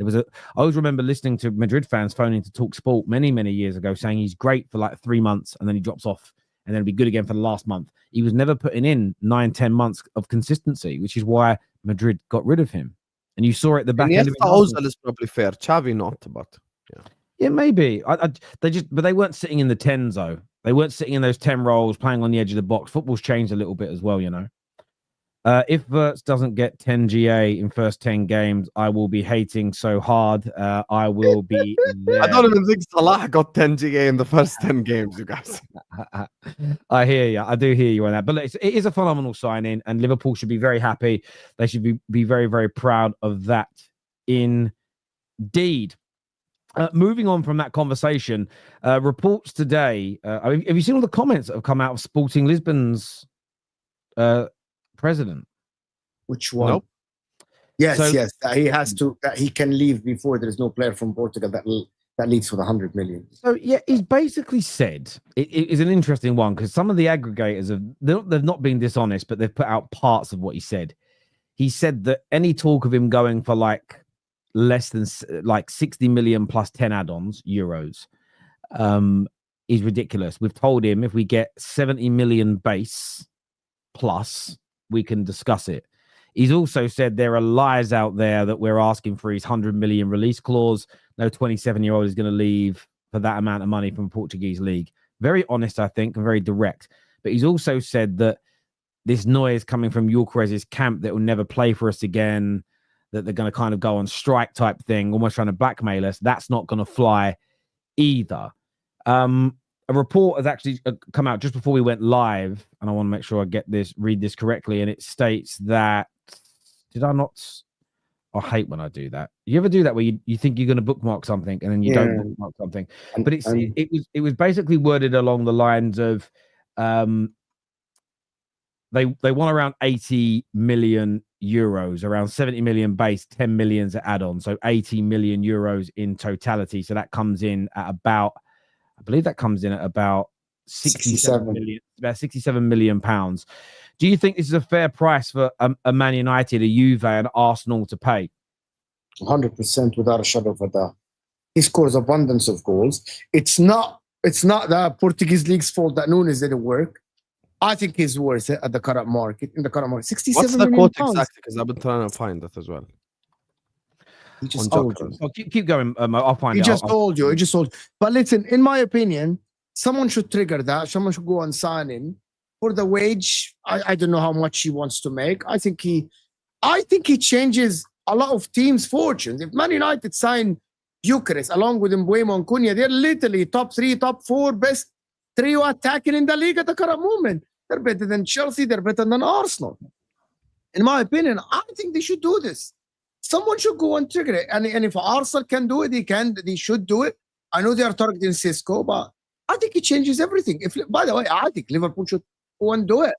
I always remember listening to Madrid fans phoning to Talk Sport many, many years ago saying he's great for like 3 months and then he drops off and then he'll be good again for the last month. He was never putting in 9-10 months of consistency, which is why Madrid got rid of him. And you saw it at the back end of it. Ozil is probably fair. Xavi not, but yeah, maybe. But they weren't sitting in the 10s though. They weren't sitting in those 10 roles, playing on the edge of the box. Football's changed a little bit as well, If Wirtz doesn't get 10 GA in first 10 games, I will be hating so hard. I will be there. I don't even think Salah got 10 GA in the first 10 games, you guys. I hear you. I do hear you on that. But it is a phenomenal signing, and Liverpool should be very happy. They should be very, very proud of that indeed. Moving on from that conversation, reports today. Have you seen all the comments that have come out of Sporting Lisbon's president? Which one? Nope. Yes. That he has to. That he can leave before there is no player from Portugal that leaves for the 100 million. So yeah, he's basically said it is an interesting one because some of the aggregators they've not been dishonest, but they've put out parts of what he said. He said that any talk of him going for like less than like 60 million plus 10 add-ons euros is ridiculous. We've told him if we get 70 million base plus, we can discuss it. He's also said there are lies out there that we're asking for his 100 million release clause. No 27-year-old is going to leave for that amount of money from Portuguese league. Very honest, I think, and very direct. But he's also said that this noise coming from Gyokeres' camp that will never play for us again, that they're going to kind of go on strike type thing, almost trying to blackmail us. That's not going to fly either. A report has actually come out just before we went live, and I want to make sure I read this correctly. And it states that, I hate when I do that. You ever do that where you think you're going to bookmark something and then you don't bookmark something? But it was basically worded along the lines of they want around 80 million euros, around 70 million base, 10 millions at add-on, so 80 million euros in totality. So that comes in at about, I believe that comes in at about 67 million pounds. Do you think this is a fair price for a Man United, a Juve, and Arsenal to pay? 100% without a shadow of a doubt. He scores abundance of goals. It's not the Portuguese league's fault that Nunes didn't work. I think he's worth it at the current market. 67 What's the million quote pounds. exactly? Because I've been trying to find that as well. He just told you. Oh, keep going. I'll find it. He just told you. But listen, in my opinion, someone should trigger that. Someone should go and sign in for the wage. I don't know how much he wants to make. I think he changes a lot of teams' fortunes. If Man United sign Gyokeres along with Mbeumo and Cunha, they're literally top 3, top 4 best trio attacking in the league at the current moment. They're better than Chelsea. They're better than Arsenal. In my opinion, I think they should do this. Someone should go and trigger it. And if Arsenal can do it, they should do it. I know they are targeting Sesko, but I think it changes everything. By the way, I think Liverpool should go and do it.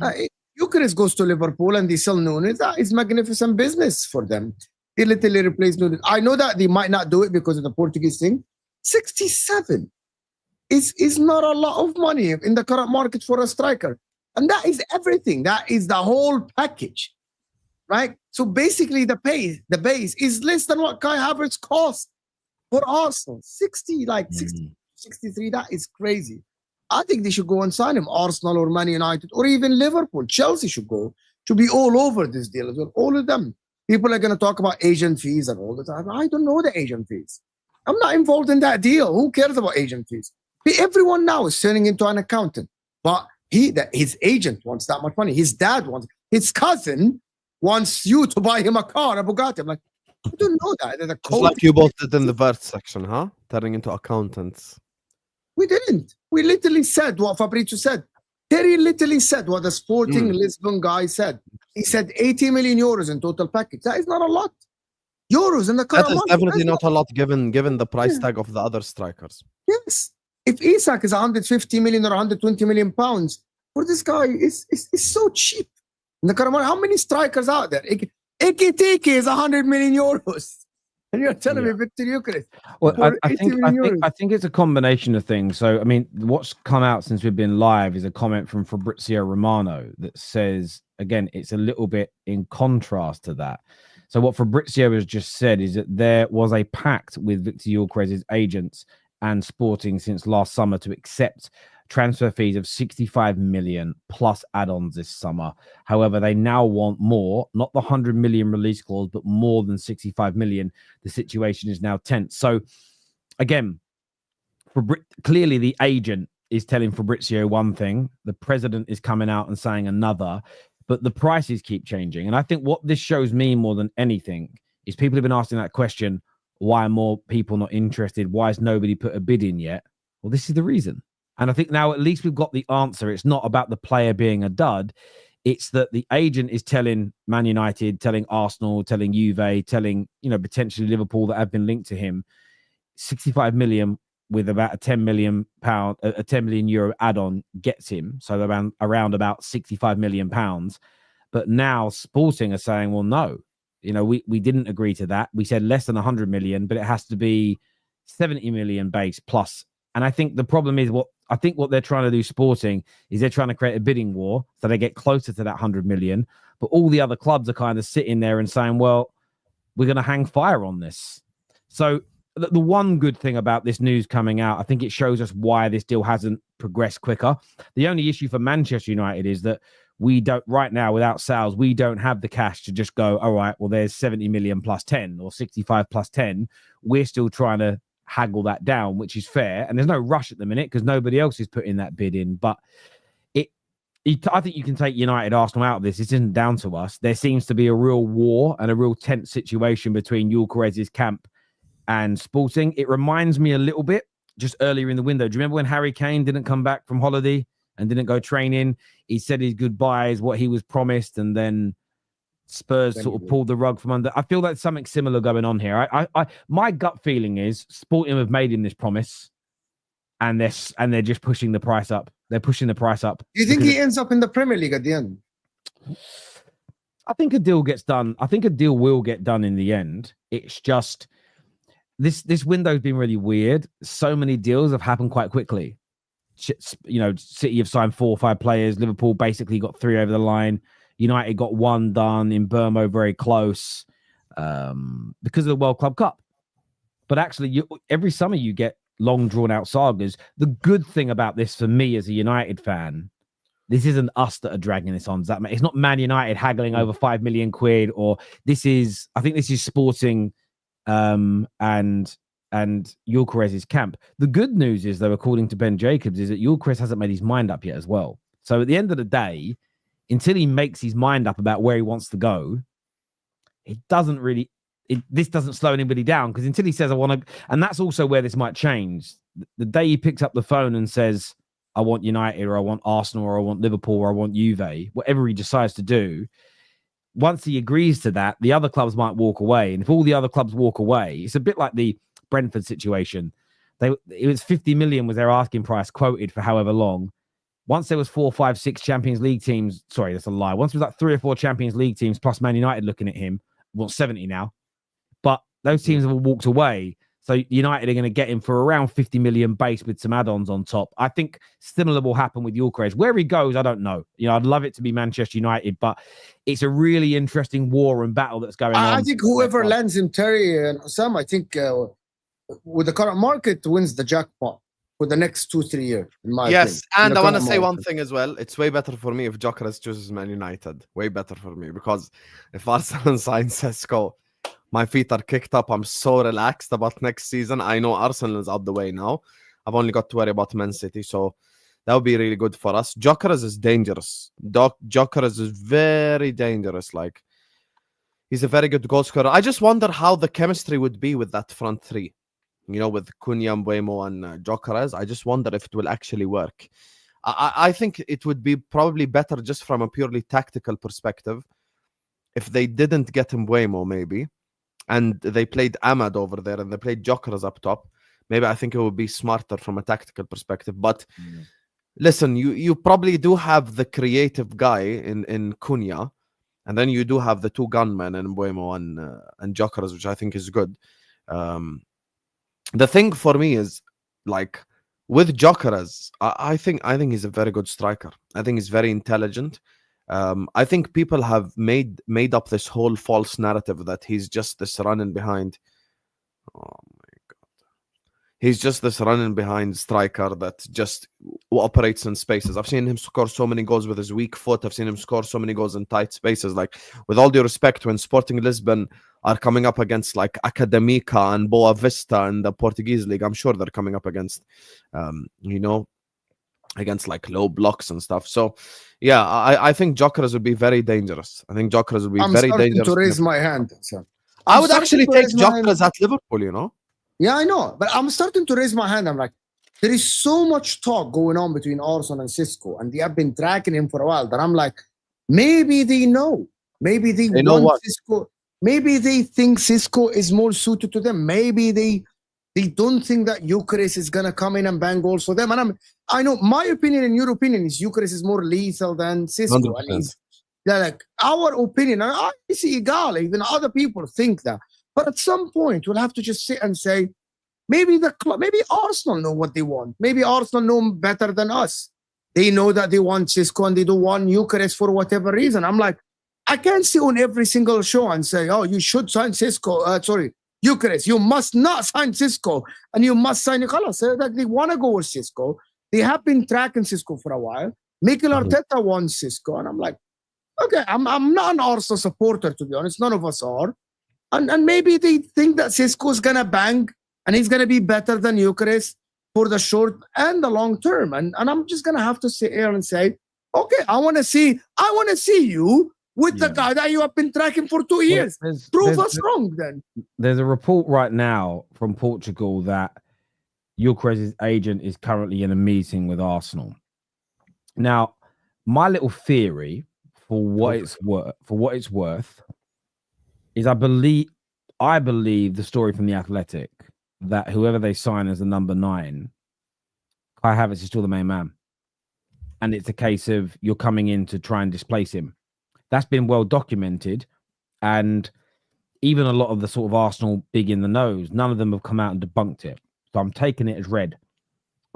If Gyokeres goes to Liverpool and they sell Nunes, that is magnificent business for them. They literally replace Nunes. I know that they might not do it because of the Portuguese thing. 67 is not a lot of money in the current market for a striker. And that is everything. That is the whole package, right? So basically the base is less than what Kai Havertz cost for Arsenal. 60, 63, that is crazy. I think they should go and sign him. Arsenal or Man United or even Liverpool. Chelsea should go. should be all over this deal as well. All of them. People are going to talk about agent fees and all the time. I don't know the agent fees. I'm not involved in that deal. Who cares about agent fees? Everyone now is turning into an accountant. But his agent wants that much money. His dad wants, his cousin wants you to buy him a car, a Bugatti. I'm like, I don't know that. Just like you both did in the Wirtz section, huh? Turning into accountants. We didn't. We literally said what Fabrizio said. Terry literally said what the Sporting Lisbon guy said. He said 80 million euros in total package. That is not a lot. Euros in the current That is definitely not a lot given the price tag of the other strikers. Yes. If Isak is 150 million or 120 million pounds, for this guy, it's so cheap. In the current market, how many strikers out there? Ekitike is 100 million euros. And you're telling me Victor Gyokeres. Well, I think it's a combination of things. So, I mean, what's come out since we've been live is a comment from Fabrizio Romano that says, again, it's a little bit in contrast to that. So what Fabrizio has just said is that there was a pact with Victor Gyokeres' agents and Sporting since last summer to accept transfer fees of 65 million plus add-ons this summer. However, they now want more, not the 100 million release clause, but more than 65 million. The situation is now tense. So again, clearly the agent is telling Fabrizio one thing, the president is coming out and saying another, but the prices keep changing. And I think what this shows me more than anything is people have been asking that question, why are more people not interested? Why has nobody put a bid in yet? Well, this is the reason. And I think now at least we've got the answer. It's not about the player being a dud. It's that the agent is telling Man United, telling Arsenal, telling Juve, telling, potentially Liverpool that have been linked to him, 65 million with about a 10 million pound, a 10 million euro add-on gets him. So around about 65 million pounds. But now Sporting are saying, well, no, we didn't agree to that. We said less than 100 million, but it has to be 70 million base plus. And I think the problem is what they're trying to do, Sporting, is they're trying to create a bidding war so they get closer to that 100 million. But all the other clubs are kind of sitting there and saying, well, we're going to hang fire on this. So the one good thing about this news coming out, I think it shows us why this deal hasn't progressed quicker. The only issue for Manchester United is that we don't, right now, without sales, we don't have the cash to just go, all right, well, there's 70 million plus 10 or 65 plus 10. We're still trying to haggle that down, which is fair, and there's no rush at the minute because nobody else is putting that bid in. But I think you can take United, Arsenal out of this. It isn't down to us. There seems to be a real war and a real tense situation between Gyokeres' camp and Sporting. It reminds me a little bit just earlier in the window. Do you remember when Harry Kane didn't come back from holiday and didn't go training? He said his goodbyes, what he was promised, and then Spurs sort of pulled the rug from under. I feel like something similar going on here. My gut feeling is Sporting have made him this promise, and they're just pushing the price up. They're pushing the price up. Do you think he ends up in the Premier League at the end? I think a deal gets done. I think a deal will get done in the end. It's just this window's been really weird. So many deals have happened quite quickly. City have signed 4 or 5 players. Liverpool basically got 3 over the line. United got 1 done in Burmo, very close, because of the World Club Cup. But actually, every summer you get long, drawn-out sagas. The good thing about this for me as a United fan, this isn't us that are dragging this on. It's not Man United haggling over 5 million quid, or I think this is Sporting and Gyokeres' camp. The good news is, though, according to Ben Jacobs, is that Gyokeres hasn't made his mind up yet as well. So at the end of the day, until he makes his mind up about where he wants to go, this doesn't slow anybody down, because until he says, I want to, and that's also where this might change. The day he picks up the phone and says, I want United, or I want Arsenal, or I want Liverpool, or I want Juve, whatever he decides to do, once he agrees to that, the other clubs might walk away. And if all the other clubs walk away, it's a bit like the Brentford situation. It was 50 million was their asking price quoted for however long. Once there was 4, 5, 6 Champions League teams, sorry, that's a lie. Once there was like 3 or 4 Champions League teams plus Man United looking at him, well, 70 now. But those teams have all walked away. So United are going to get him for around 50 million base with some add-ons on top. I think similar will happen with Gyokeres. Where he goes, I don't know. I'd love it to be Manchester United, but it's a really interesting war and battle that's going on. I think whoever lands in Terry and Husam, I think with the current market wins the jackpot. for the next 2-3 years. In my Yes, opinion. and I want to say one thing as well. It's way better for me if Gyokeres chooses Man United. Way better for me, because if Arsenal signs Sesko, my feet are kicked up. I'm so relaxed about next season. I know Arsenal is out the way now. I've only got to worry about Man City, so that would be really good for us. Gyokeres is dangerous. Gyokeres is very dangerous. Like, he's a very good goal scorer. I just wonder how the chemistry would be with that front three. You know, with Cunha, Mbeumo, and Gyokeres. I just wonder if it will actually work. I think it would be probably better just from a purely tactical perspective if they didn't get Mbeumo, maybe, and they played Ahmad over there and they played Gyokeres up top. Maybe I think it would be smarter from a tactical perspective. But listen, you probably do have the creative guy in Cunha, and then you do have the two gunmen in Mbeumo and Gyokeres, which I think is good. The thing for me is, like, with Gyokeres, I think he's a very good striker. I think he's very intelligent. I think people have made up this whole false narrative that he's just this running behind. Oh my God. He's just this running behind striker that just operates in spaces. I've seen him score so many goals with his weak foot. I've seen him score so many goals in tight spaces. Like, with all due respect, when Sporting Lisbon are coming up against like Academica and Boa Vista in the Portuguese league, I'm sure they're coming up against, against like low blocks and stuff. So, yeah, I think Gyokeres would be very dangerous. I think Gyokeres would be very dangerous. To raise my hand, sir. I would actually take Gyokeres at Liverpool, you know? Yeah, I know. But I'm starting to raise my hand. I'm like, there is so much talk going on between Arsenal and Sesko, and they have been tracking him for a while, that I'm like, maybe they know. Maybe they want Sesko. Maybe they think Sesko is more suited to them. Maybe they don't think that Gyokeres is going to come in and bang goals for them. And I know my opinion and your opinion is Gyokeres is more lethal than Sesko. And they're like, our opinion, and I see egal, even other people think that. But at some point, we'll have to just sit and say, maybe maybe Arsenal know what they want. Maybe Arsenal know better than us. They know that they want Sesko and they don't want Gyokeres for whatever reason. I'm like, I can't sit on every single show and say, oh, you should sign Sesko. Gyokeres. You must not sign Sesko, and you must sign Nicolas. Like, they want to go with Sesko. They have been tracking Sesko for a while. Mikel Arteta wants Sesko, and I'm like, okay, I'm not an Arsenal supporter, to be honest. None of us are. And maybe they think that Sesko is going to bang and he's going to be better than Gyokeres for the short and the long term. And I'm just going to have to sit here and say, okay, I want to see you with the guy that you have been tracking for 2 years. Prove us wrong then. There's a report right now from Portugal that Gyokeres' agent is currently in a meeting with Arsenal. Now, my little theory for what it's worth is I believe the story from The Athletic that whoever they sign as the number 9, Kai Havertz is still the main man. And it's a case of you're coming in to try and displace him. That's been well documented. And even a lot of the sort of Arsenal big in the nose, none of them have come out and debunked it. So I'm taking it as read.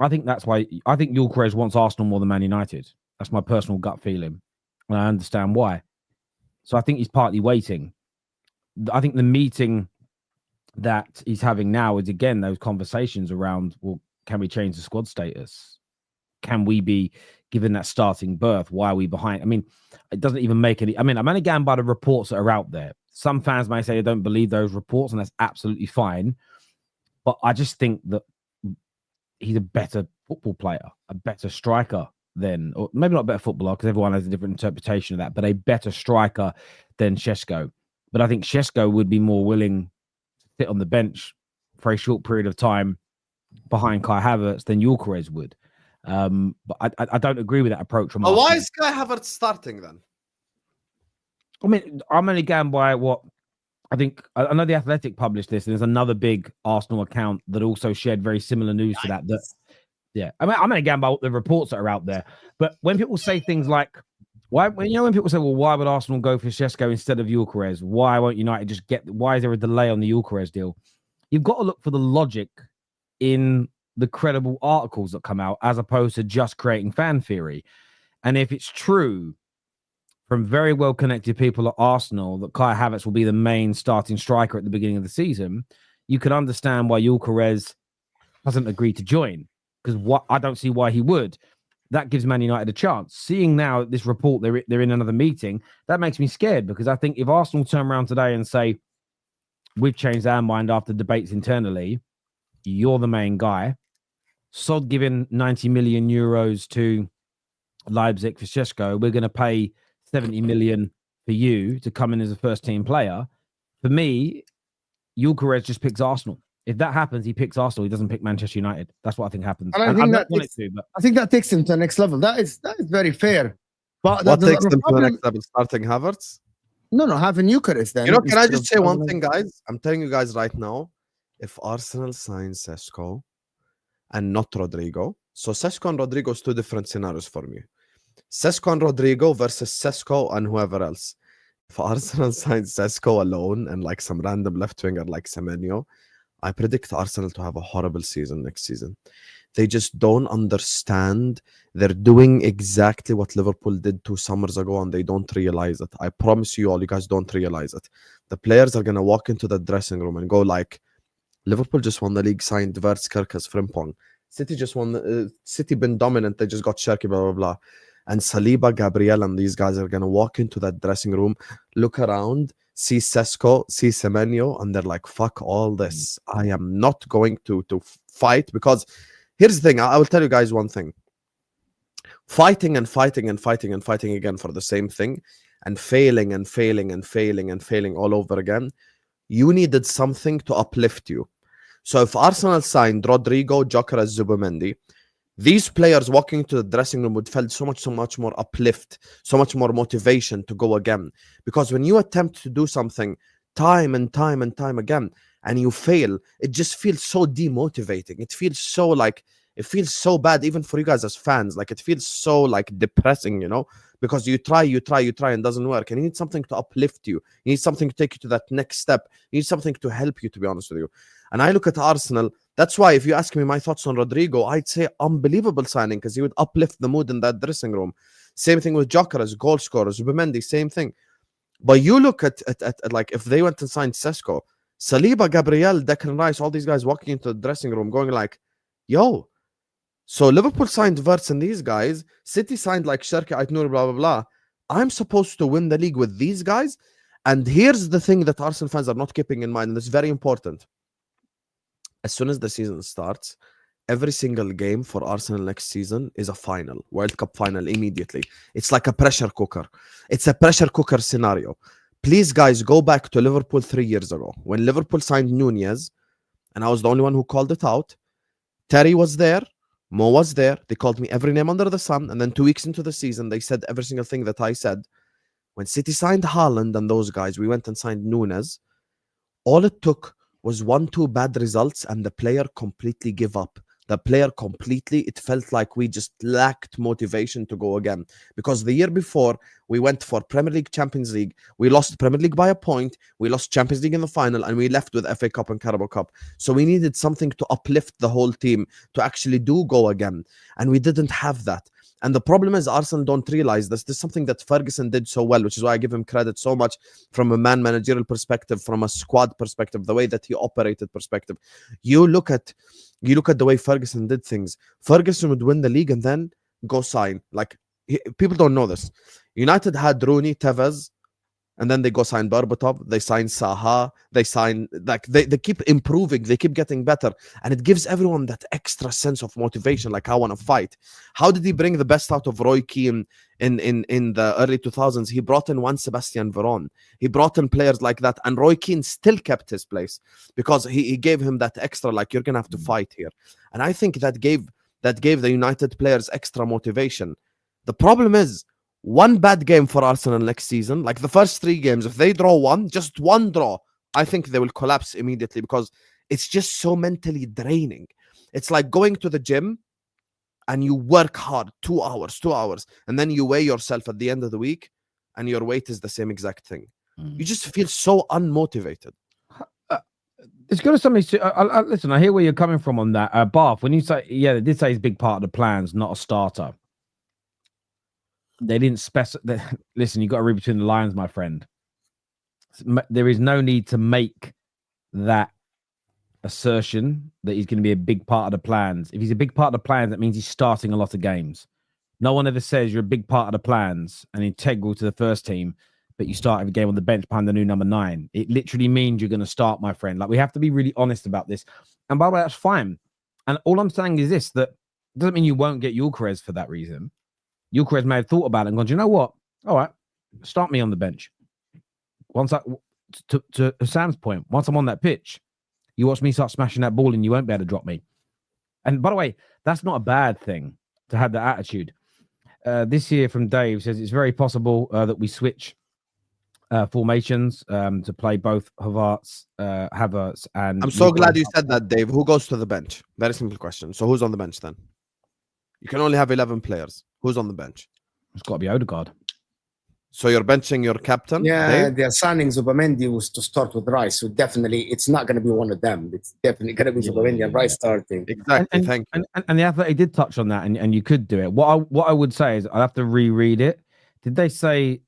I think that's why I think Gyokeres wants Arsenal more than Man United. That's my personal gut feeling. And I understand why. So I think he's partly waiting. I think the meeting that he's having now is, again, those conversations around, well, can we change the squad status? Can we be given that starting berth? Why are we behind? I mean, it doesn't even make any... I mean, I'm only going by the reports that are out there. Some fans may say they don't believe those reports, and that's absolutely fine. But I just think that he's a better football player, a better striker than... Or maybe not a better footballer, because everyone has a different interpretation of that, but a better striker than Sesko. But I think Sesko would be more willing to sit on the bench for a short period of time behind Kai Havertz than Gyokeres would. But I don't agree with that approach. From why is Kai Havertz starting then? I mean, I'm only going by what I think. I know The Athletic published this, and there's another big Arsenal account that also shared very similar news to that. Yeah, I mean, I'm only going by the reports that are out there. But when people say things like, when people say, well, why would Arsenal go for Sesko instead of Gyokeres? Why won't United just why is there a delay on the Gyokeres deal? You've got to look for the logic in the credible articles that come out, as opposed to just creating fan theory. And if it's true from very well-connected people at Arsenal that Kai Havertz will be the main starting striker at the beginning of the season, you can understand why Gyokeres hasn't agreed to join. because what I don't see why he would. That gives Man United a chance. Seeing now this report, they're in another meeting, that makes me scared, because I think if Arsenal turn around today and say, we've changed our mind after debates internally, you're the main guy, sod giving 90 million euros to Leipzig for Sesko, we're going to pay 70 million for you to come in as a first team player. For me, Gyokeres just picks Arsenal. If that happens, he picks Arsenal. He doesn't pick Manchester United. That's what I think happens. And I think that takes him to the next level. That is very fair. But what takes him to the next level? Starting Havertz? No, having Gyokeres then. You know, can I just say one thing, guys? I'm telling you guys right now, if Arsenal signs Sesko and not Rodrygo, so Sesko and Rodrygo is two different scenarios for me. Sesko and Rodrygo versus Sesko and whoever else. If Arsenal signs Sesko alone and like some random left winger like Semenyo, I predict Arsenal to have a horrible season next season. They just don't understand. They're doing exactly what Liverpool did 2 summers ago, and they don't realize it. I promise you all, you guys don't realize it. The players are going to walk into the dressing room and go like, Liverpool just won the league, signed Wirtz, Cherki, Frimpong. City just won. City been dominant. They just got Cherki, blah, blah, blah. And Saliba, Gabriel, and these guys are going to walk into that dressing room, look around, see Sesko, see Semenyo, and they're like, fuck all this. I am not going to fight, because here's the thing. I will tell you guys one thing. Fighting and fighting and fighting and fighting again for the same thing, and failing and failing and failing and failing all over again, you needed something to uplift you. So if Arsenal signed Rodrygo, Gyokeres, Zubimendi, these players walking into the dressing room would feel so much more uplift, so much more motivation to go again. Because when you attempt to do something time and time and time again, and you fail, it just feels so demotivating. It feels so bad, even for you guys as fans. Like, it feels so like depressing, you know, because you try and it doesn't work. And you need something to uplift you. You need something to take you to that next step. You need something to help you, to be honest with you. And I look at Arsenal. That's why if you ask me my thoughts on Rodrygo, I'd say unbelievable signing, because he would uplift the mood in that dressing room. Same thing with Gyokeres, goal scorer, Zubimendi, same thing. But you look at like if they went and signed Sesko, Saliba, Gabriel, Declan Rice, all these guys walking into the dressing room going like, yo, so Liverpool signed Wirtz and these guys, City signed like Cherki, Aitnouri, blah, blah, blah. I'm supposed to win the league with these guys? And here's the thing that Arsenal fans are not keeping in mind, and it's very important. As soon as the season starts, every single game for Arsenal next season is a final, World Cup final immediately. It's like a pressure cooker. It's a pressure cooker scenario. Please, guys, go back to Liverpool 3 years ago. When Liverpool signed Nunez, and I was the only one who called it out, Terry was there, Mo was there. They called me every name under the sun. And then 2 weeks into the season, they said every single thing that I said. When City signed Haaland and those guys, we went and signed Nunez. All it took was 1-2 bad results, and the player completely give up. It felt like we just lacked motivation to go again. Because the year before, we went for Premier League, Champions League. We lost Premier League by a point. We lost Champions League in the final, and we left with FA Cup and Carabao Cup. So we needed something to uplift the whole team to actually go again. And we didn't have that. And the problem is Arsenal don't realize this. This is something that Ferguson did so well, which is why I give him credit so much from a managerial perspective, from a squad perspective, the way that he operated perspective. You look at the way Ferguson did things. Ferguson would win the league and then go sign. Like, people don't know this. United had Rooney, Tevez, and then they go sign Berbatov, they sign Saha, they keep improving, they keep getting better, and it gives everyone that extra sense of motivation, like I want to fight. How did he bring the best out of Roy Keane in the early 2000s? He brought in Juan Sebastian Veron. He brought in players like that, and Roy Keane still kept his place because he gave him that extra, like, you're gonna have to fight here. And I think that gave the United players extra motivation. The problem is, one bad game for Arsenal next season, like the first 3 games, if they draw just one draw, I think they will collapse immediately, because it's just so mentally draining. It's like going to the gym and you work hard 2 hours, and then you weigh yourself at the end of the week and your weight is the same exact thing. You just feel so unmotivated. It's got something to listen. I hear where you're coming from on that. Bath, when you say, yeah, they did say he's a big part of the plans, not a starter. They didn't specify. Listen, you got to read between the lines, my friend. There is no need to make that assertion that he's going to be a big part of the plans. If he's a big part of the plans, that means he's starting a lot of games. No one ever says you're a big part of the plans and integral to the first team, but you start every game on the bench behind the new number 9. It literally means you're going to start, my friend. Like, we have to be really honest about this. And by the way, that's fine. And all I'm saying is this, that doesn't mean you won't get Gyokeres for that reason. Gyokeres may have thought about it and gone, do you know what? All right, start me on the bench. Once to Husam's point, once I'm on that pitch, you watch me start smashing that ball and you won't be able to drop me. And by the way, that's not a bad thing to have that attitude. This year from Dave says it's very possible that we switch formations to play both Havertz and... I'm so glad you said that, Dave. Who goes to the bench? Very simple question. So who's on the bench then? You can only have 11 players. Who's on the bench? It's got to be Odegaard. So you're benching your captain? Yeah, Dave? they're signing Zubamendi was to start with Rice. So definitely, it's not going to be one of them. It's definitely going to be Zubamendi and Rice starting. Exactly, thank you. And the Athletic did touch on that, and you could do it. What I would say is, I'll have to reread it. Did they say,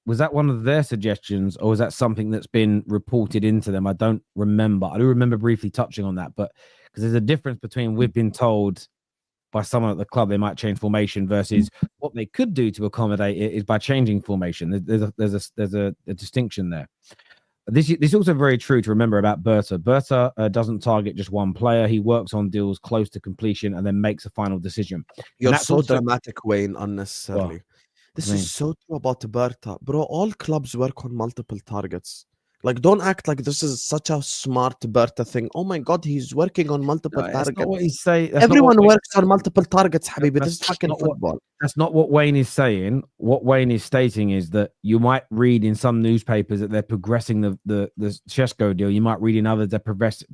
was that one of their suggestions, or was that something that's been reported into them? I don't remember. I do remember briefly touching on that, but because there's a difference between we've been told by someone at the club they might change formation versus what they could do to accommodate it is by changing formation. There's a distinction there. This is also very true to remember about Berta. Berta doesn't target just one player. He works on deals close to completion and then makes a final decision. You're so dramatic, Wayne, unnecessarily. This is so true about Berta. Bro, all clubs work on multiple targets. Like, don't act like this is such a smart Berta thing. Oh my God, he's working on multiple targets. That's not what he's saying. Everyone works on multiple targets, Habibi. This is fucking football. That's not what Wayne is saying. What Wayne is stating is that you might read in some newspapers that they're progressing the Sesko deal. You might read in others they're progressing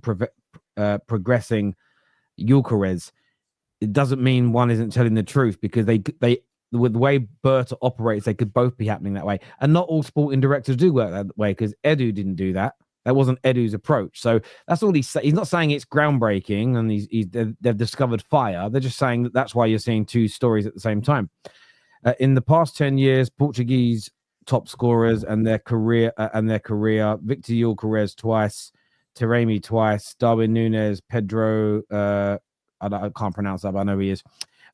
Gyokeres. It doesn't mean one isn't telling the truth, because they with the way Berta operates, they could both be happening that way. And not all sporting directors do work that way, because Edu didn't do that. That wasn't Edu's approach. So that's all he's saying. He's not saying it's groundbreaking and they've discovered fire. They're just saying that that's why you're seeing two stories at the same time. In the past 10 years, Portuguese top scorers and their career, Victor Gyokeres twice, Taremi twice, Darwin Núñez, Pedro, I can't pronounce that, but I know he is.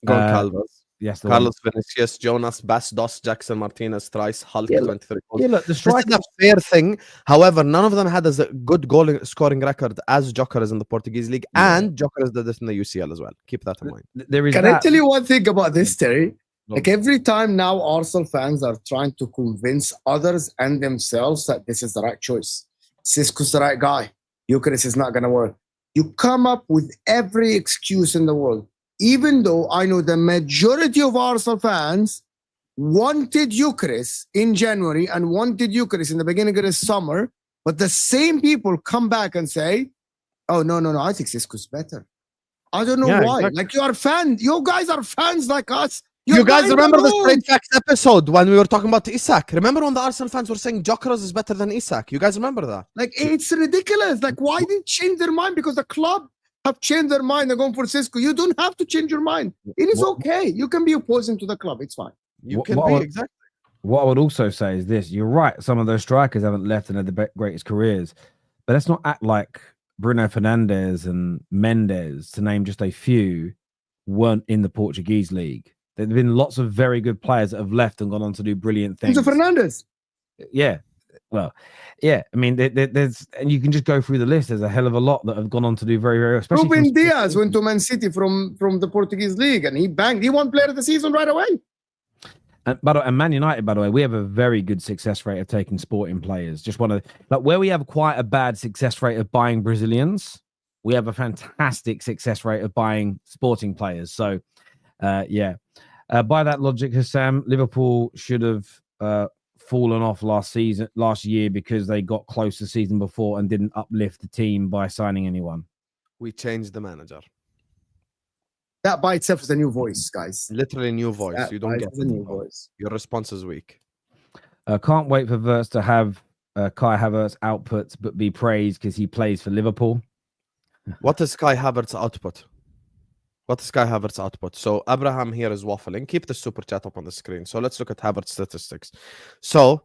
Goncalves. Yes, Carlos Vinicius, Jonas, Bastos, Jackson Martinez, thrice, Hulk, 23 goals. Yeah, look, the strike is a fair thing. However, none of them had as a good goal scoring record as Gyokeres in the Portuguese league, and Gyokeres did this in the UCL as well. Keep that in mind. Can I tell you one thing about this, Terry? Like, every time now Arsenal fans are trying to convince others and themselves that this is the right choice. Sesko's the right guy. Gyokeres is not going to work. You come up with every excuse in the world. Even though I know the majority of Arsenal fans wanted Gyokeres in January and wanted Gyokeres in the beginning of the summer, but the same people come back and say, oh, no, I think Sesko's better. I don't know why. Exactly. Like, you guys are fans like us. You guys remember the Straight Facts episode when we were talking about Isak? Remember when the Arsenal fans were saying Gyokeres is better than Isak? You guys remember that? Like, it's ridiculous. Like, why did they change their mind? Because the club have changed their mind. They're going for Sesko. You don't have to change your mind. It is okay. You can be opposing to the club. It's fine. You can be, exactly. What I would also say is this. You're right. Some of those strikers haven't left and had the greatest careers. But let's not act like Bruno Fernandes and Mendes, to name just a few, weren't in the Portuguese league. There have been lots of very good players that have left and gone on to do brilliant things. Enzo Fernandez. Yeah. Well, yeah. I mean, there's, and you can just go through the list. There's a hell of a lot that have gone on to do very, very, especially. Ruben Diaz went to Man City from the Portuguese league, and he banged. He won Player of the Season right away. And Man United, by the way, we have a very good success rate of taking sporting players. Just want to, like, where we have quite a bad success rate of buying Brazilians, we have a fantastic success rate of buying sporting players. So, yeah. By that logic, Husam, Liverpool should have fallen off last year because they got close the season before and didn't uplift the team by signing anyone. We changed the manager. That by itself is a new voice, guys. Literally new voice. That you don't get a new voice. Your response is weak. Can't wait for Wirtz to have Kai Havertz outputs, but be praised because he plays for Liverpool. What is Kai Havertz output? What is Kai Havertz output? So Abraham here is waffling. Keep the super chat up on the screen. So let's look at Havertz statistics. So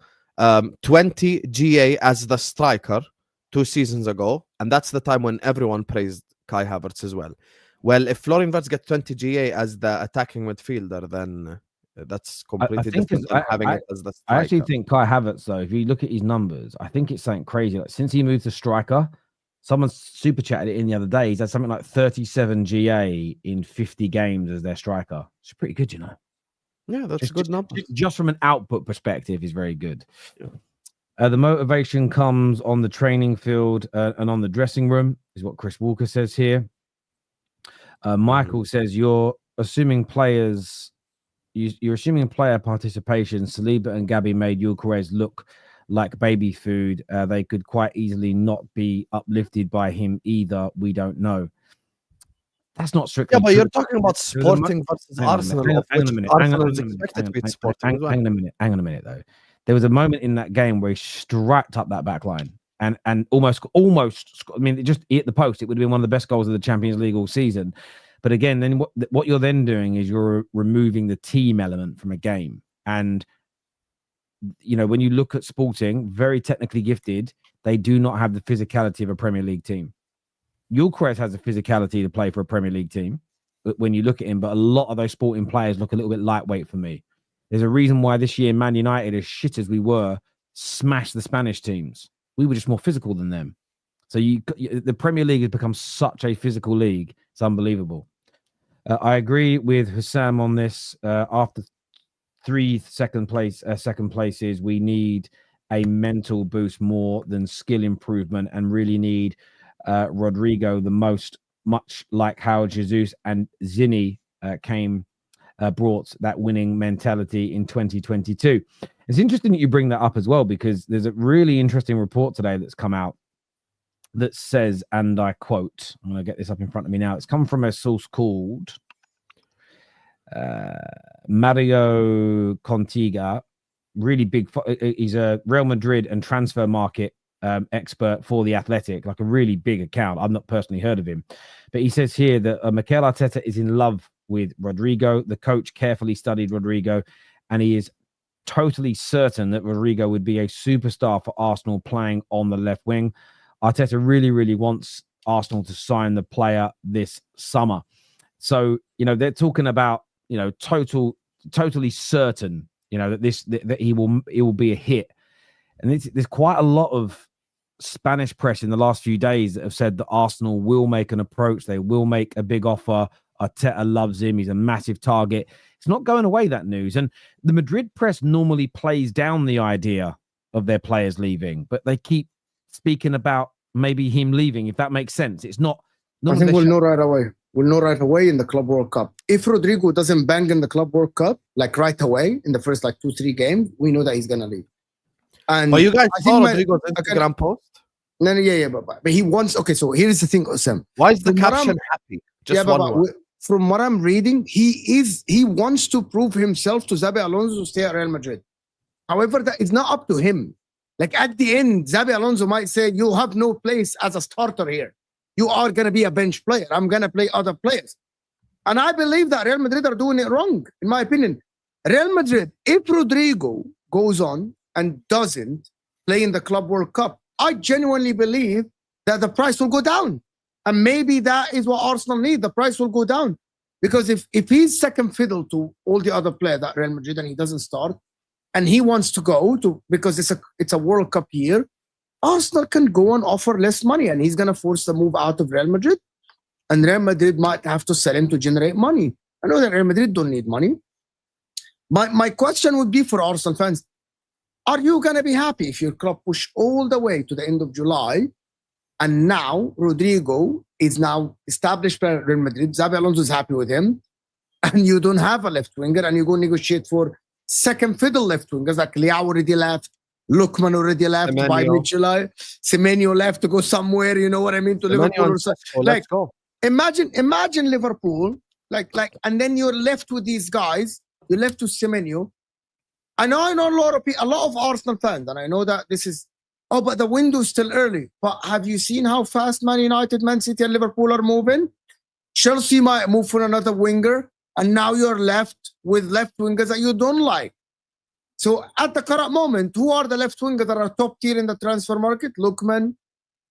20 GA as the striker, 2 seasons ago, and that's the time when everyone praised Kai Havertz as well. Well, if Florian Wirtz gets 20 GA as the attacking midfielder, then that's completely different than having it as the striker. I actually think Kai Havertz, though, if you look at his numbers, I think it's something crazy. Like, since he moved to striker, someone super chatted it in the other day. He's had something like 37 GA in 50 games as their striker. It's pretty good, you know. Yeah, that's a good number. Just from an output perspective, is very good. Yeah. The motivation comes on the training field and on the dressing room, is what Chris Walker says here. Michael says you're assuming players. You're assuming player participation. Saliba and Gabby made Gyokeres look like baby food. They could quite easily not be uplifted by him either. We don't know. That's not strictly. Yeah, but true. you're talking about Sporting versus Arsenal. Hang on a minute. Hang on a minute, though. There was a moment in that game where he strapped up that back line and almost. I mean, it just hit the post. It would have been one of the best goals of the Champions League all season. But again, then what you're then doing is you're removing the team element from a game. And, you know, when you look at Sporting, very technically gifted, they do not have the physicality of a Premier League team. Gyokeres has the physicality to play for a Premier League team when you look at him, but a lot of those Sporting players look a little bit lightweight for me. There's a reason why this year Man United, as shit as we were, smashed the Spanish teams. We were just more physical than them. So the Premier League has become such a physical league. It's unbelievable. I agree with Husam on this. After 3 second places, we need a mental boost more than skill improvement, and really need Rodrygo the most, much like how Jesus and Zinni brought that winning mentality in 2022. It's interesting that you bring that up as well, because there's a really interesting report today that's come out that says, and I quote, I'm going to get this up in front of me now. It's come from a source called Mario Contiga, really big. He's a Real Madrid and transfer market expert for The Athletic, like a really big account. I've not personally heard of him, but he says here that Mikel Arteta is in love with Rodrygo. The coach carefully studied Rodrygo, and he is totally certain that Rodrygo would be a superstar for Arsenal playing on the left wing. Arteta really, really wants Arsenal to sign the player this summer. So, you know, they're talking about, you know, totally certain, you know, that he will be a hit. And there's quite a lot of Spanish press in the last few days that have said that Arsenal will make an approach. They will make a big offer. Arteta loves him. He's a massive target. It's not going away, that news. And the Madrid press normally plays down the idea of their players leaving, but they keep speaking about maybe him leaving, if that makes sense. It's not. I think we'll know right away. We'll know right away in the Club World Cup. If Rodrygo doesn't bang in the Club World Cup, like right away in the first like 2-3 games, we know that he's gonna leave. And but you guys saw Rodrygo's Instagram post? No, yeah, but he wants. Okay, so here's the thing, Sam. Why is the caption happy? Just from what I'm reading, he wants to prove himself to Xabi Alonso to stay at Real Madrid. However, that is not up to him. Like at the end, Xabi Alonso might say, "You have no place as a starter here. You are going to be a bench player. I'm going to play other players." And I believe that Real Madrid are doing it wrong, in my opinion. Real Madrid, if Rodrygo goes on and doesn't play in the Club World Cup, I genuinely believe that the price will go down. And maybe that is what Arsenal need. The price will go down. Because if he's second fiddle to all the other players at Real Madrid and he doesn't start, and he wants to go to, because it's a World Cup year, Arsenal can go and offer less money, and he's going to force the move out of Real Madrid. And Real Madrid might have to sell him to generate money. I know that Real Madrid don't need money. My question would be for Arsenal fans, are you going to be happy if your club push all the way to the end of July, and now Rodrygo is now established by Real Madrid, Xabi Alonso is happy with him, and you don't have a left winger, and you go negotiate for second fiddle left wingers like Leao already left, Lookman already left by mid-July, Semenyo left to go somewhere, you know what I mean, to Liverpool or something. Like, imagine Liverpool, like, and then you're left with these guys, you're left with Semenyo. I know a lot of Arsenal fans, and I know that this is, but the window's still early. But have you seen how fast Man United, Man City, and Liverpool are moving? Chelsea might move for another winger, and now you're left with left wingers that you don't like. So at the current moment, who are the left wingers that are top tier in the transfer market? Lookman,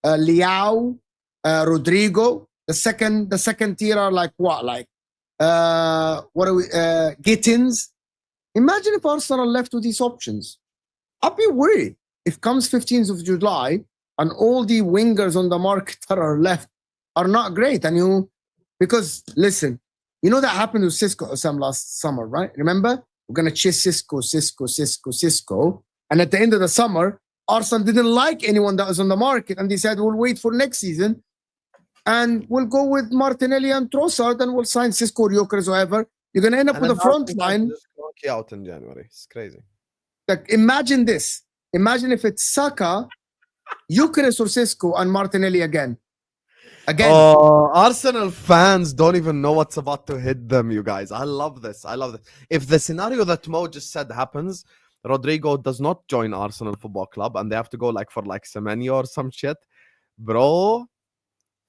Liao, Rodrygo. The second tier are like what? Like what are we? Gittins. Imagine if Arsenal are left with these options. I'd be worried if comes 15th of July and all the wingers on the market that are left are not great. And because listen, you know that happened with Sesko Husam last summer, right? Remember? We're going to chase Sesko. And at the end of the summer, Arsenal didn't like anyone that was on the market. And they said, we'll wait for next season. And we'll go with Martinelli and Trossard and we'll sign Sesko or Gyokeres or whoever. You're going to end up with a front line. Out in January. It's crazy. Like, imagine this. Imagine if it's Saka, Gyokeres or Sesko and Martinelli again. Oh, Arsenal fans don't even know what's about to hit them, you guys. I love this. If the scenario that Mo just said happens, Rodrygo does not join Arsenal Football Club and they have to go for Semenyo or some shit, bro,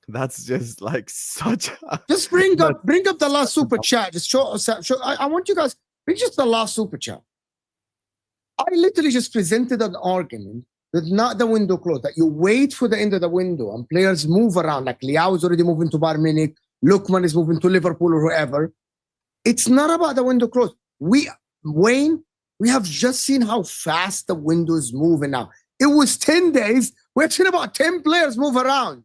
that's just like such a... Just bring up the last super chat. Just show I want you guys, bring just the last super chat. I literally just presented an argument that not the window closed, that you wait for the end of the window and players move around, like Liao is already moving to Bayern Munich, Lookman is moving to Liverpool or whoever. It's not about the window closed. We have just seen how fast the window is moving now. It was 10 days. We're seen about 10 players move around.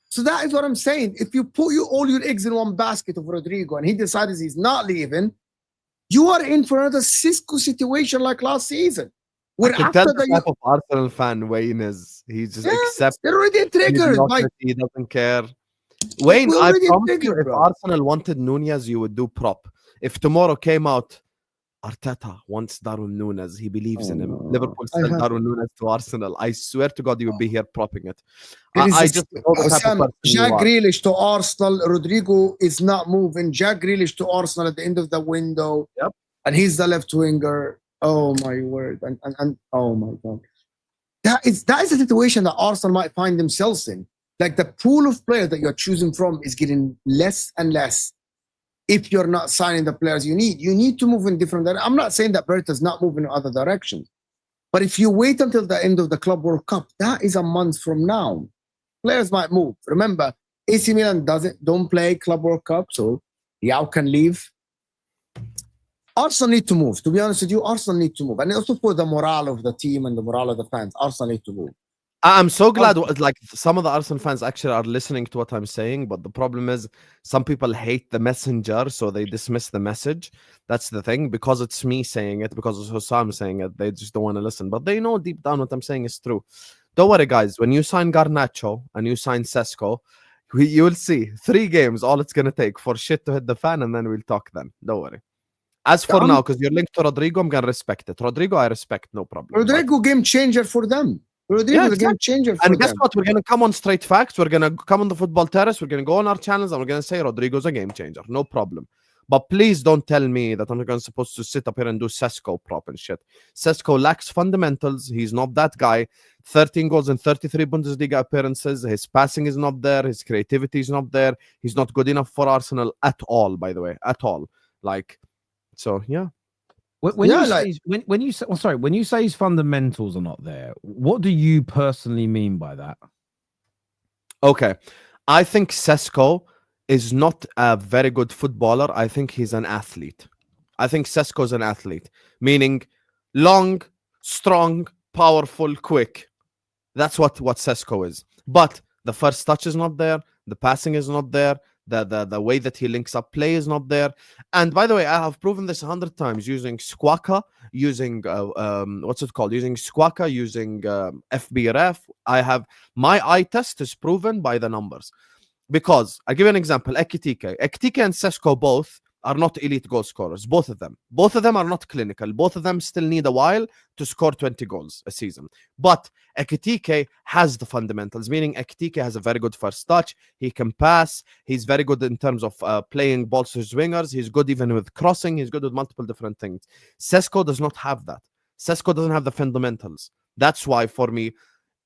So that is what I'm saying. If you put all your eggs in one basket of Rodrygo and he decides he's not leaving, you are in for another Sesko situation like last season. Where after the type of Arsenal fan Wayne is, he just accepts. They're already triggered. He doesn't care. Wayne, I promise you, if Arsenal wanted Nunez, you would do prop. If tomorrow came out, Arteta wants Darwin Núñez, he believes in him. Liverpool sent Darwin Núñez to Arsenal. I swear to God, you will be here propping it. Jack Grealish to Arsenal. Rodrygo is not moving. Jack Grealish to Arsenal at the end of the window. Yep. And he's the left winger. Oh my word. And oh my God. That is a situation that Arsenal might find themselves in. Like the pool of players that you're choosing from is getting less and less. If you're not signing the players you need to move in different directions. I'm not saying that Berta's not moving in other directions. But if you wait until the end of the Club World Cup, that is a month from now. Players might move. Remember, AC Milan don't play Club World Cup, so Yao can leave. Arsenal need to move. To be honest with you, Arsenal need to move. And also for the morale of the team and the morale of the fans, Arsenal need to move. I'm so glad like some of the Arsenal fans actually are listening to what I'm saying, but the problem is some people hate the messenger, so they dismiss the message. That's the thing. Because it's me saying it, because it's Husam saying it, they just don't want to listen. But they know deep down what I'm saying is true. Don't worry, guys. When you sign Garnacho and you sign Sesko, you will see 3 games, all it's going to take for shit to hit the fan, and then we'll talk then. Don't worry. As for now, because you're linked to Rodrygo, I'm going to respect it. Rodrygo, I respect, no problem. Rodrygo game changer for them. Rodrygo game changer for them. And guess what? We're going to come on Straight Facts. We're going to come on the Football Terrace. We're going to go on our channels and we're going to say Rodrygo's a game changer. No problem. But please don't tell me that I'm supposed to sit up here and do Sesko prop and shit. Sesko lacks fundamentals. He's not that guy. 13 goals and 33 Bundesliga appearances. His passing is not there. His creativity is not there. He's not good enough for Arsenal at all, by the way. At all. Like, so, yeah. When you say his fundamentals are not there, what do you personally mean by that? Okay. I think Sesko is not a very good footballer. I think he's an athlete. I think Sesko is an athlete, meaning long, strong, powerful, quick. That's what Sesko is. But the first touch is not there. The passing is not there. The way that he links up play is not there. And by the way, I have proven this 100 times using Squawka, using using Squawka, using FBRF. I have my eye test is proven by the numbers. Because I'll give you an example. Ekitike and Sesko both are not elite goal scorers. Both of them are not clinical. Both of them still need a while to score 20 goals a season. But Ekitike has the fundamentals, meaning Ekitike has a very good first touch. He can pass. He's very good in terms of playing balls to his wingers. He's good even with crossing. He's good with multiple different things. Sesko does not have that. Sesko doesn't have the fundamentals. That's why for me,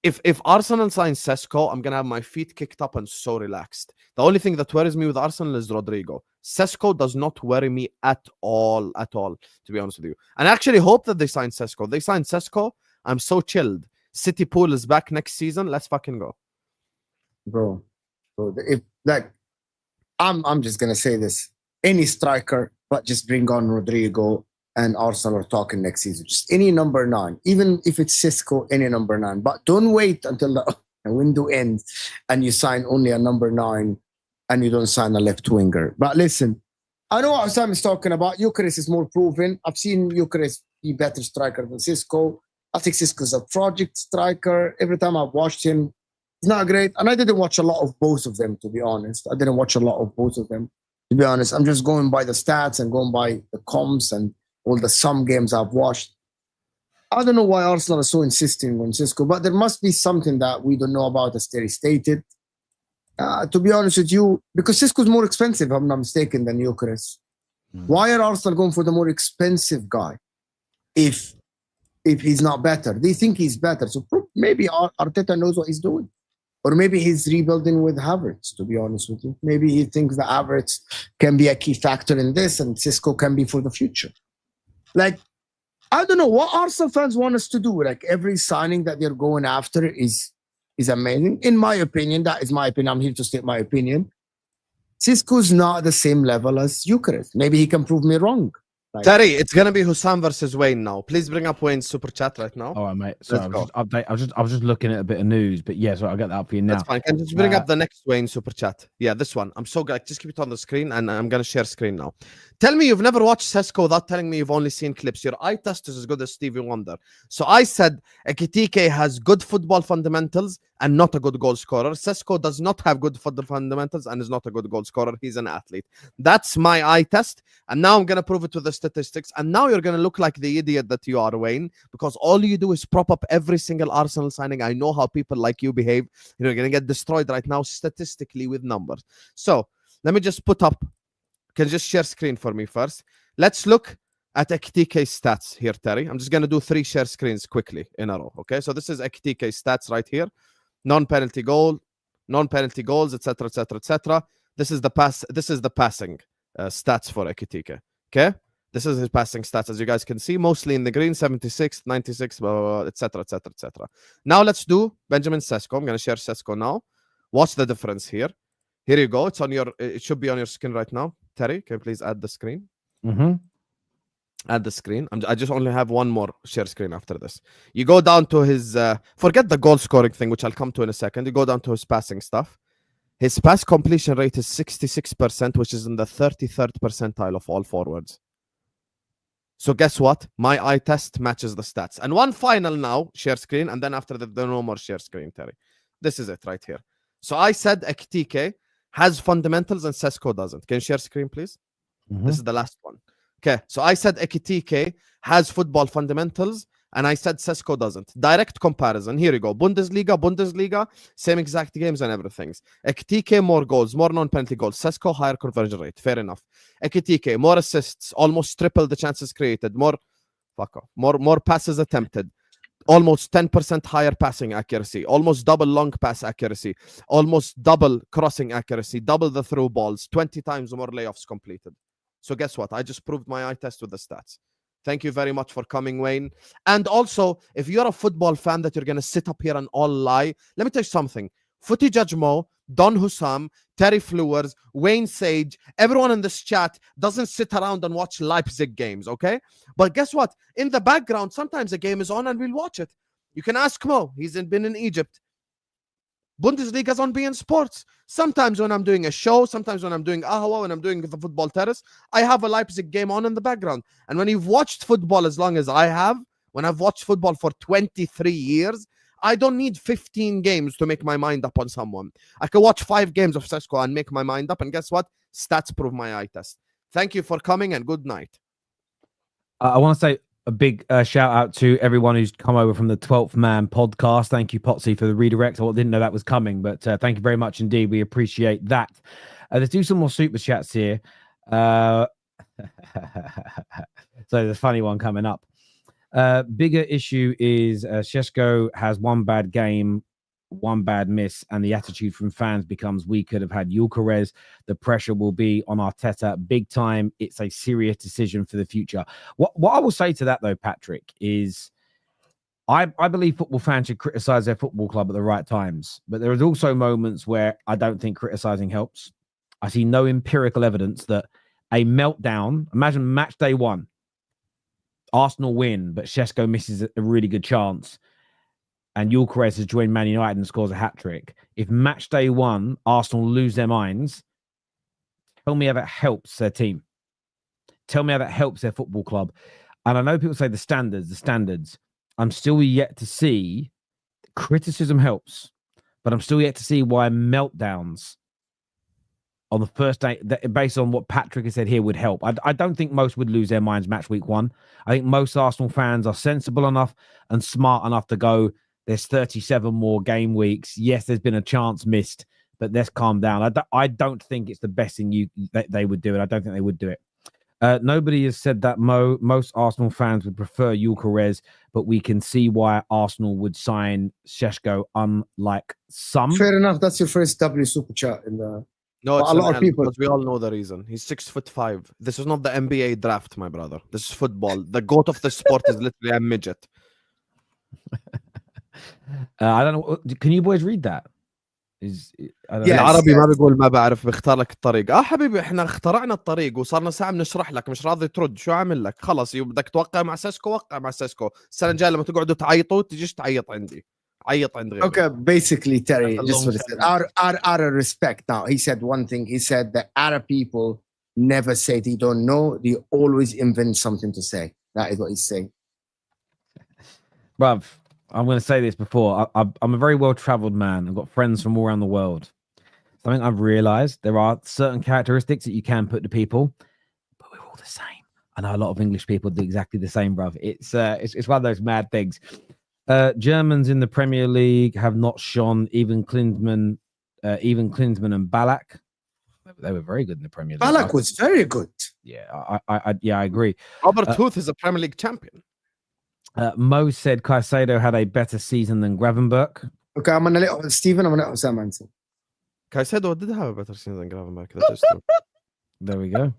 if Arsenal signs Sesko, I'm going to have my feet kicked up and so relaxed. The only thing that worries me with Arsenal is Rodrygo. Sesko does not worry me at all, to be honest with you. And I actually hope that they sign Sesko. If they sign Sesko, I'm so chilled. City pool is back next season. Let's fucking go, bro. If like, I'm just gonna say this: any striker, but just bring on Rodrygo, and Arsenal are talking next season. Just any number 9, even if it's Sesko, any number 9. But don't wait until the window ends and you sign only a number 9 and you don't sign a left winger. But listen, I know what Husam is talking about. Gyokeres is more proven. I've seen Gyokeres be better striker than Sesko. I think Sesko's a project striker. Every time I've watched him, he's not great. And I didn't watch a lot of both of them, to be honest. I didn't watch a lot of both of them, to be honest. I'm just going by the stats and going by the comps and all the some games I've watched. I don't know why Arsenal is so insisting on Sesko, but there must be something that we don't know about, as Terry stated. To be honest with you, because Sesko's more expensive, if I'm not mistaken, than Gyokeres. Why are Arsenal going for the more expensive guy if he's not better? They think he's better. So maybe Arteta knows what he's doing. Or maybe he's rebuilding with Havertz, to be honest with you. Maybe he thinks that Havertz can be a key factor in this and Sesko can be for the future. Like, I don't know what Arsenal fans want us to do. Like, every signing that they're going after is amazing. In my opinion, that is my opinion. I'm here to state my opinion. Sesko's not the same level as Gyokeres. Maybe he can prove me wrong. Like, Terry, it's gonna be Husam versus Wayne now. Please bring up Wayne's super chat right now. All right, mate. Sorry, I was just looking at a bit of news, but yeah, so I'll get that up for you now. That's fine. Can you just bring up the next Wayne super chat? Yeah, this one. I'm so glad. Just keep it on the screen, and I'm gonna share screen now. Tell me you've never watched Sesko without telling me you've only seen clips. Your eye test is as good as Stevie Wonder. So I said Ekitike has good football fundamentals and not a good goal scorer. Sesko does not have good football fundamentals and is not a good goal scorer. He's an athlete. That's my eye test. And now I'm going to prove it with the statistics. And now you're going to look like the idiot that you are, Wayne, because all you do is prop up every single Arsenal signing. I know how people like you behave. You're going to get destroyed right now statistically with numbers. So let me just put up. Can you just share screen for me first? Let's look at Ekitike stats here, Terry. I'm just going to do 3 share screens quickly in a row. Okay, so this is Ekitike stats right here. Non-penalty goal, non-penalty goals, etc., etc., etc. This is the passing stats for Ekitike. Okay, this is his passing stats, as you guys can see, mostly in the green, 76, 96, etc., etc., etc. Now let's do Benjamin Sesko. I'm going to share Sesko now. Watch the difference here. Here you go. It's on your. It should be on your screen right now. Terry, can you please add the screen? Add the screen. I just only have one more share screen after this. You go down to his. Forget the goal scoring thing, which I'll come to in a second. You go down to his passing stuff. His pass completion rate is 66%, which is in the 33rd percentile of all forwards. So guess what? My eye test matches the stats. And one final now, share screen, and then after the no more share screen, Terry. This is it right here. So I said Ekitike has fundamentals and Sesko doesn't. Can you share screen, please? This is the last one. Okay, so I said Ekitike has football fundamentals, and I said Sesko doesn't. Direct comparison. Here you go. Bundesliga, same exact games and everything. Ekitike, more goals, more non-penalty goals. Sesko, higher conversion rate. Fair enough. Ekitike, more assists, almost triple the chances created. More passes attempted. Almost 10% higher passing accuracy, almost double long pass accuracy, almost double crossing accuracy, double the through balls, 20 times more layoffs completed. So guess what? I just proved my eye test with the stats. Thank you very much for coming, Wayne. And also, if you're a football fan that you're going to sit up here and all lie, let me tell you something. Footy Judge Mo, Don Husam, Terry Flewers, Wayne Sage, everyone in this chat doesn't sit around and watch Leipzig games, okay? But guess what? In the background, sometimes a game is on and we'll watch it. You can ask Mo. He's been in Egypt. Bundesliga's on beIN Sports. Sometimes when I'm doing a show, sometimes when I'm doing Ahwa, when I'm doing the Football Terrace, I have a Leipzig game on in the background. And when you've watched football as long as I have, when I've watched football for 23 years, I don't need 15 games to make my mind up on someone. I can watch 5 games of Sesko and make my mind up. And guess what? Stats prove my eye test. Thank you for coming and good night. I want to say a big shout out to everyone who's come over from the 12th Man podcast. Thank you, Potsy, for the redirect. I didn't know that was coming, but thank you very much indeed. We appreciate that. Let's do some more super chats here. So there's a funny one coming up. Bigger issue is Sesko has one bad game, one bad miss, and the attitude from fans becomes we could have had Gyokeres. The pressure will be on Arteta big time. It's a serious decision for the future. What I will say to that though, Patrick, is I believe football fans should criticize their football club at the right times, but there is also moments where I don't think criticizing helps. I see no empirical evidence that a meltdown, imagine match day 1, Arsenal win, but Sesko misses a really good chance, and Gyokeres has joined Man United and scores a hat-trick. If match day 1, Arsenal lose their minds, tell me how that helps their team. Tell me how that helps their football club. And I know people say the standards. I'm still yet to see, criticism helps, but I'm still yet to see why meltdowns on the first day, based on what Patrick has said here, would help. I don't think most would lose their minds match week 1. I think most Arsenal fans are sensible enough and smart enough to go, there's 37 more game weeks. Yes, there's been a chance missed, but let's calm down. I don't think it's the best thing they would do it. I don't think they would do it. Nobody has said that most Arsenal fans would prefer Gyokeres, but we can see why Arsenal would sign Sesko, unlike some. Fair enough. That's your first W super chat in the. No, it's a lot of people. But we all know the reason. He's 6'5". This is not the NBA draft, my brother. This is football. The goat of the sport is literally a midget. I don't know. Can you boys read that? العربي ما بيقول ما بعرف بيختار لك الطريق. حبيبي احنا اخترعنا الطريق وصارنا ساعه بنشرح لك مش راضي ترد. شو عامل لك؟ خلص بدك توقع مع سيسكو وقع مع سيسكو. السنه الجايه لما تقعدوا تعيطوا تجيش تعيط عندي. عيط عند غيري. Okay, basically Terry, just what he said. Out of respect. Now he said one thing. He said that Arab people never say they don't know. They always invent something to say. That is what he's saying. Bruv, I'm going to say this before. I'm a very well-traveled man. I've got friends from all around the world. Something I've realized, there are certain characteristics that you can put to people, but we're all the same. I know a lot of English people do exactly the same, bruv. It's one of those mad things. Germans in the Premier League have not shone. Even Klinsmann and Ballack, they were very good in the Premier League. Ballack was very good. Yeah, I agree. Robert Huth is a Premier League champion. Mo said Caicedo had a better season than Gravenberch. Okay, I'm gonna let Stephen. I'm gonna let Husam answer. Caicedo did have a better season than Gravenberch. That is true. There we go.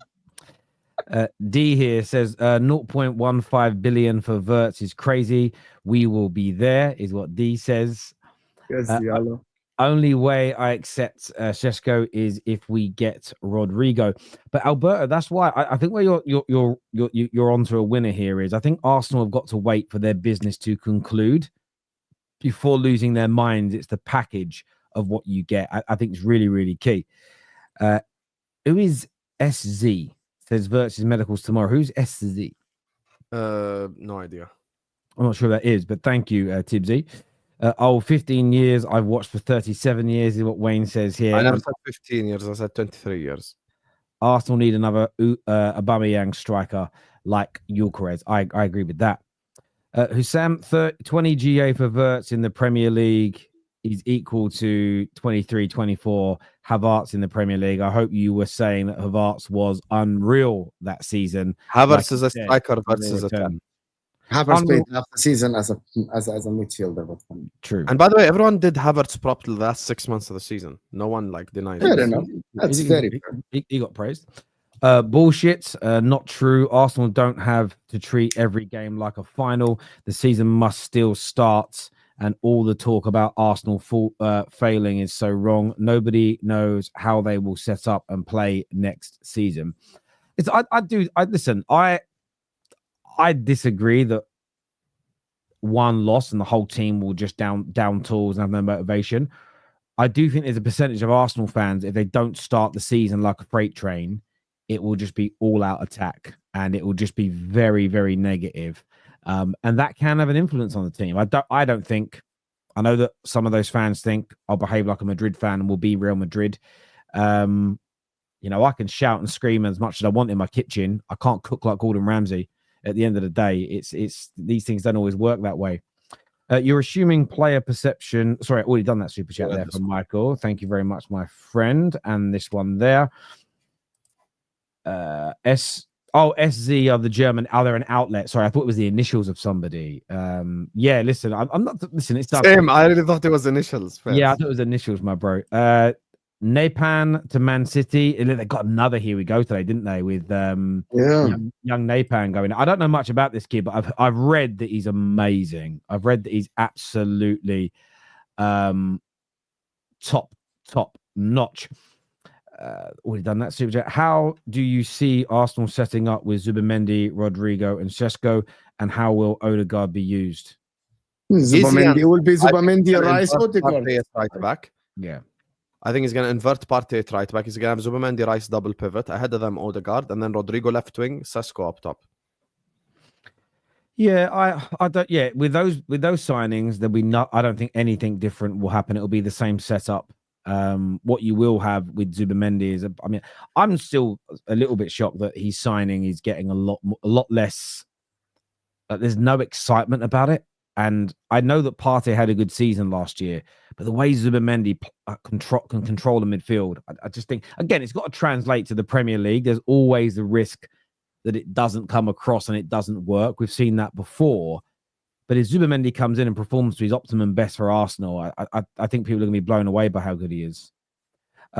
D here says 0.15 billion for Wirtz is crazy. We will be there, is what D says. Yes, Only way I accept Sesko is if we get Rodrygo. But Alberto, that's why I think where you're onto a winner here is I think Arsenal have got to wait for their business to conclude before losing their minds. It's the package of what you get. I think it's really, really key. Who is SZ? Says Wirtz's medicals tomorrow. Who's SZ? No idea. I'm not sure who that is, but thank you, Tibsy. 15 years. I've watched for 37 years, is what Wayne says here. I never said 15 years. I said 23 years. Arsenal need another Aubameyang striker like Gyokeres. I agree with that. Husam, 20 GA for Wirtz in the Premier League is equal to 23-24 Havertz in the Premier League. I hope you were saying that Havertz was unreal that season. Havertz is a striker, Wirtz is a 10. Havertz played half the season as a midfielder. True. And by the way, everyone did Havertz properly the last 6 months of the season. No one denied it. Fair enough. That's very fair. He got praised. Bullshit. Not true. Arsenal don't have to treat every game like a final. The season must still start. And all the talk about Arsenal failing is so wrong. Nobody knows how they will set up and play next season. I disagree that one loss and the whole team will just down tools and have no motivation. I do think there's a percentage of Arsenal fans, if they don't start the season like a freight train, it will just be all-out attack and it will just be very, very negative. And that can have an influence on the team. I don't think. I know that some of those fans think I'll behave like a Madrid fan and will be Real Madrid. I can shout and scream as much as I want in my kitchen. I can't cook like Gordon Ramsay. At the end of the day, it's these things don't always work that way. You're assuming player perception. Sorry, I already done that super chat there from Michael. Thank you very much, my friend. And this one there. SZ are the German. Are there an outlet? Sorry, I thought it was the initials of somebody. Yeah, listen, I'm not. Listen, it's done. Same. I really thought it was initials. Yeah, I thought it was initials, my bro. Napan to Man City. They got another here we go today, didn't they? With young Napan going. I don't know much about this kid, but I've read that he's amazing. I've read that he's absolutely top notch. We've done that super chat. How do you see Arsenal setting up with Zubimendi, Rodrygo, and Sesko, and how will Odegaard be used? Zubimendi will be Zubimendi Rice Odegaard right back. Yeah, I think he's going to invert Partey at right back. He's going to have Zubimendi Rice double pivot ahead of them, Odegaard, and then Rodrygo left wing, Sesko up top. Yeah, I don't. Yeah, with those signings, there'll be not. I don't think anything different will happen. It'll be the same setup. What you will have with Zubimendi is, I mean, I'm still a little bit shocked that he's signing. He's getting a lot less. There's no excitement about it, and I know that Partey had a good season last year, but the way Zubimendi can control the midfield, I just think again it's got to translate to the Premier League. There's always the risk that it doesn't come across and it doesn't work. We've seen that before. But if Zubimendi comes in and performs to his optimum best for Arsenal, I think people are going to be blown away by how good he is.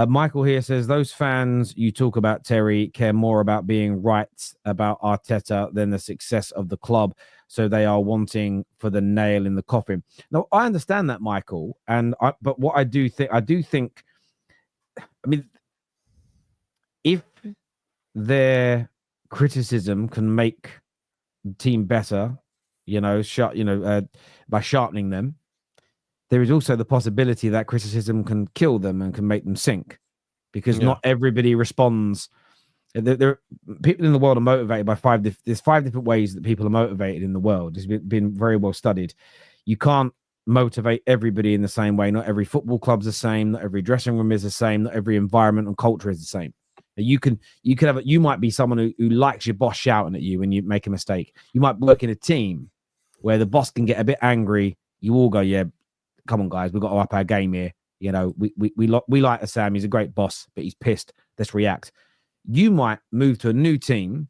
Michael here says, those fans you talk about, Terry, care more about being right about Arteta than the success of the club. So they are wanting for the nail in the coffin. Now, I understand that, Michael. But what I do think, I mean, if their criticism can make the team better, by sharpening them, there is also the possibility that criticism can kill them and can make them sink, because not everybody responds. There people in the world are motivated by there's 5 different ways that people are motivated in the world. It's been very well studied. You can't motivate everybody in the same way. Not every football club's the same. Not every dressing room is the same. Not every environment and culture is the same. You might be someone who likes your boss shouting at you when you make a mistake. You might work in a team where the boss can get a bit angry. You all go, yeah, come on, guys, we've got to up our game here. We like Husam. He's a great boss, but he's pissed. Let's react. You might move to a new team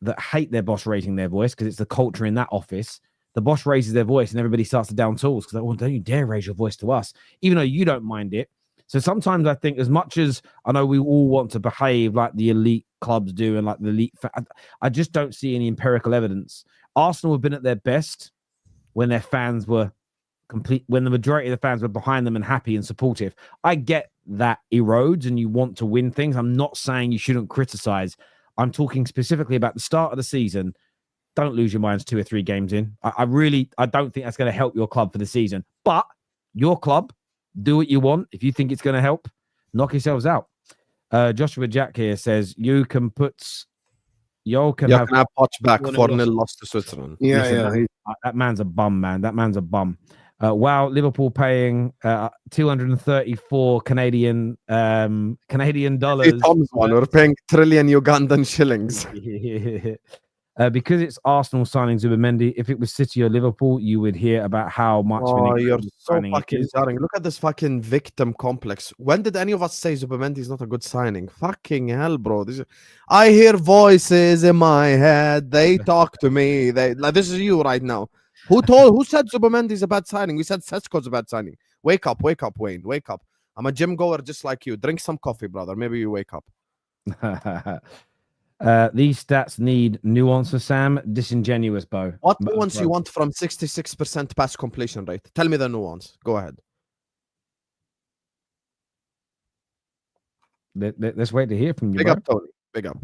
that hate their boss raising their voice because it's the culture in that office. The boss raises their voice and everybody starts to down tools because, well, don't you dare raise your voice to us, even though you don't mind it. So sometimes I think, as much as I know we all want to behave like the elite clubs do and like the elite, I just don't see any empirical evidence. Arsenal have been at their best when their fans were when the majority of the fans were behind them and happy and supportive. I get that erodes and you want to win things. I'm not saying you shouldn't criticize. I'm talking specifically about the start of the season. Don't lose your minds 2 or 3 games in. I don't think that's going to help your club for the season. But your club, do what you want. If you think it's going to help, knock yourselves out. Joshua Jack here says, you can have Poch back 4-0 loss to Switzerland. That man's a bum, man. That man's a bum. Wow, Liverpool paying 234 Canadian dollars. We're paying trillion Ugandan shillings. Because it's Arsenal signing Zubimendi. If it was City or Liverpool, you would hear about how much. You're so fucking jarring. Look at this fucking victim complex. When did any of us say Zubimendi is not a good signing? Fucking hell, bro. I hear voices in my head. They talk to me. This is you right now. Who said Zubimendi is a bad signing? We said Sesko's a bad signing. Wake up, Wayne. Wake up. I'm a gym goer just like you. Drink some coffee, brother. Maybe you wake up. These stats need nuance, Sam. Disingenuous, Bo. What nuance you want from 66% pass completion rate? Tell me the nuance. Go ahead. Let's wait to hear from you. Big up, Tony. Big up.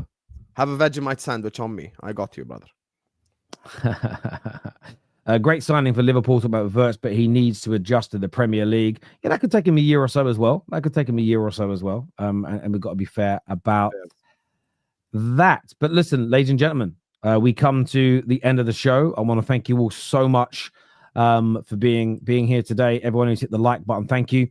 Have a Vegemite sandwich on me. I got you, brother. A great signing for Liverpool to about Wirtz, but he needs to adjust to the Premier League. Yeah, that could take him a year or so as well. And we've got to be fair about that. But listen, ladies and gentlemen, we come to the end of the show. I want to thank you all so much for being here today. Everyone who's hit the like button, thank you.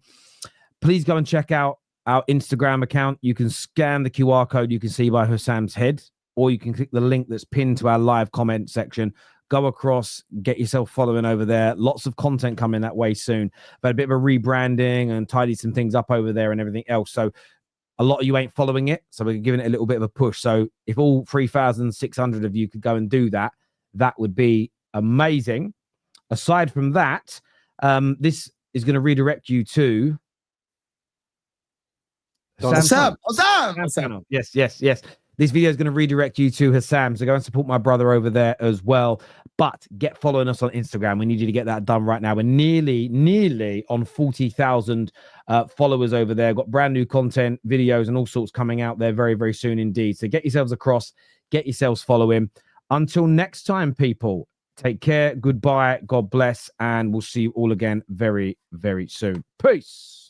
Please go and check out our Instagram account. You can scan the QR code you can see by Husam's head, or you can click the link that's pinned to our live comment section. Go across, get yourself following over there. Lots of content coming that way soon. But a bit of a rebranding and tidy some things up over there and everything else. So a lot of you ain't following it. So we're giving it a little bit of a push. So if all 3,600 of you could go and do that, that would be amazing. Aside from that, this is going to redirect you to Husam. Yes. This video is going to redirect you to Husam, so go and support my brother over there as well. But get following us on Instagram. We need you to get that done right now. We're nearly on 40,000 followers over there. Got brand new content, videos, and all sorts coming out there very, very soon indeed. So get yourselves across, get yourselves following. Until next time, people, take care. Goodbye. God bless. And we'll see you all again very, very soon. Peace.